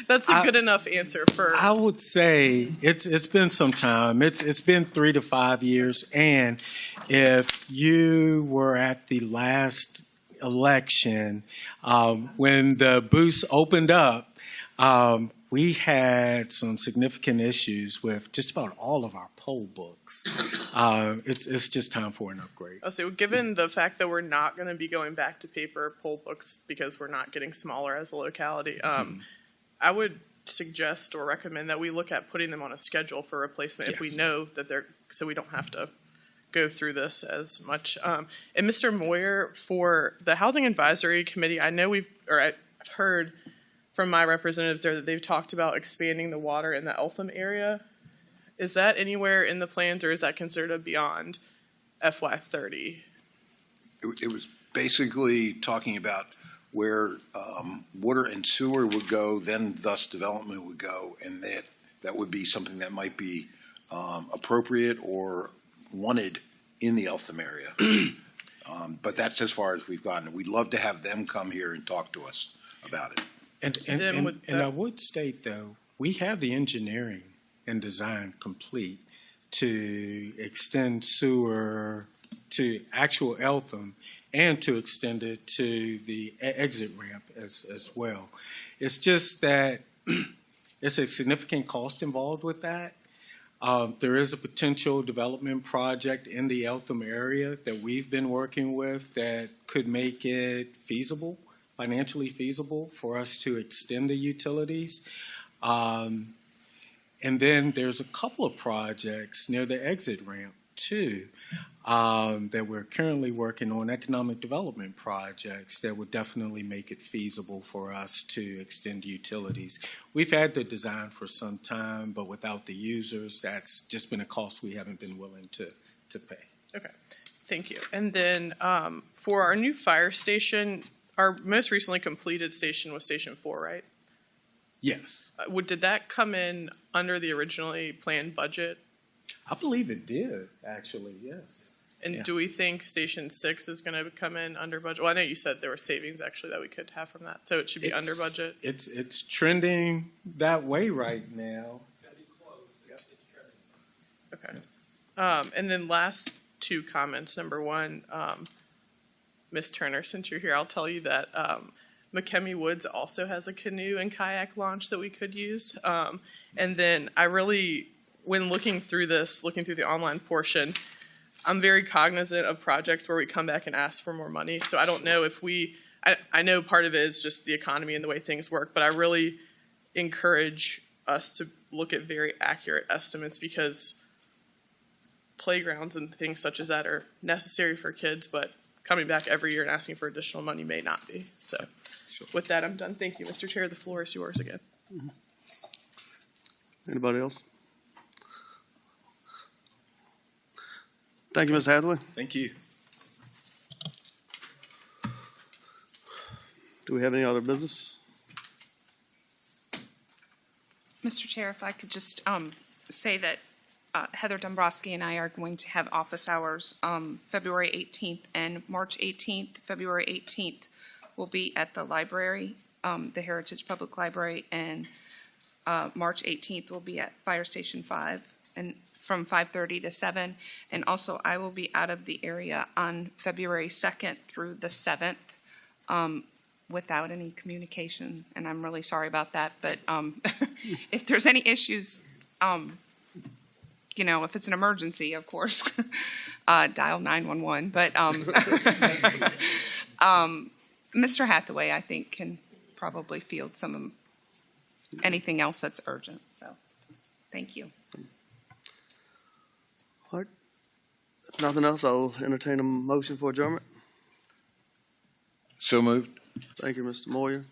That's a good enough answer for. I would say it's been some time. It's been 3 to 5 years. And if you were at the last election, when the booths opened up, we had some significant issues with just about all of our poll books. It's just time for an upgrade. So given the fact that we're not going to be going back to paper poll books because we're not getting smaller as a locality, I would suggest or recommend that we look at putting them on a schedule for replacement if we know that so we don't have to go through this as much. And Mr. Moyer, for the Housing Advisory Committee, I know I've heard from my representatives there that they've talked about expanding the water in the Eltham area. Is that anywhere in the plans, or is that considered a beyond FY30? It was basically talking about where water and sewer would go, then thus development would go, and that would be something that might be appropriate or wanted in the Eltham area. But that's as far as we've gotten. We'd love to have them come here and talk to us about it. And I would state, though, we have the engineering and design complete to extend sewer to actual Eltham and to extend it to the exit ramp as well. It's just that it's a significant cost involved with that. There is a potential development project in the Eltham area that we've been working with that could make it feasible, financially feasible for us to extend the utilities. And then there's a couple of projects near the exit ramp, too, that we're currently working on, economic development projects that would definitely make it feasible for us to extend utilities. We've had the design for some time, but without the users, that's just been a cost we haven't been willing to pay. Okay, thank you. And then for our new fire station, our most recently completed station was Station 4, right? Yes. Did that come in under the originally planned budget? I believe it did, actually, yes. And do we think Station 6 is going to come in under budget? Well, I know you said there were savings actually that we could have from that, so it should be under budget. It's trending that way right now. Okay. And then last two comments. Number one, Ms. Turner, since you're here, I'll tell you that McKemmy Woods also has a canoe and kayak launch that we could use. And then I really, when looking through the online portion, I'm very cognizant of projects where we come back and ask for more money. So I don't know if I know part of it is just the economy and the way things work, but I really encourage us to look at very accurate estimates, because playgrounds and things such as that are necessary for kids, but coming back every year and asking for additional money may not be. So with that, I'm done. Thank you, Mr. Chair. The floor is yours again. Anybody else? Thank you, Mr. Hathaway. Thank you. Do we have any other business? Mr. Chair, if I could just say that Heather Dombrowski and I are going to have office hours February 18th and March 18th. February 18th will be at the library, the Heritage Public Library, and March 18th will be at Fire Station 5 and from 5:30 to 7. And also I will be out of the area on February 2nd through the 7th without any communication, and I'm really sorry about that. But if there's any issues, if it's an emergency, of course, dial 911. But Mr. Hathaway, I think, can probably field anything else that's urgent. So, thank you. All right. If nothing else, I'll entertain a motion for adjournment. So moved. Thank you, Mr. Moyer.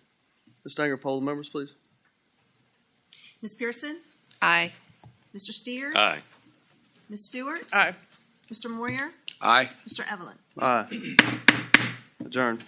Ms. Stanger, poll the members, please. Ms. Pearson? Aye. Mr. Steers? Aye. Ms. Stewart? Aye. Mr. Moyer? Aye. Mr. Evelyn? Aye. Adjourned.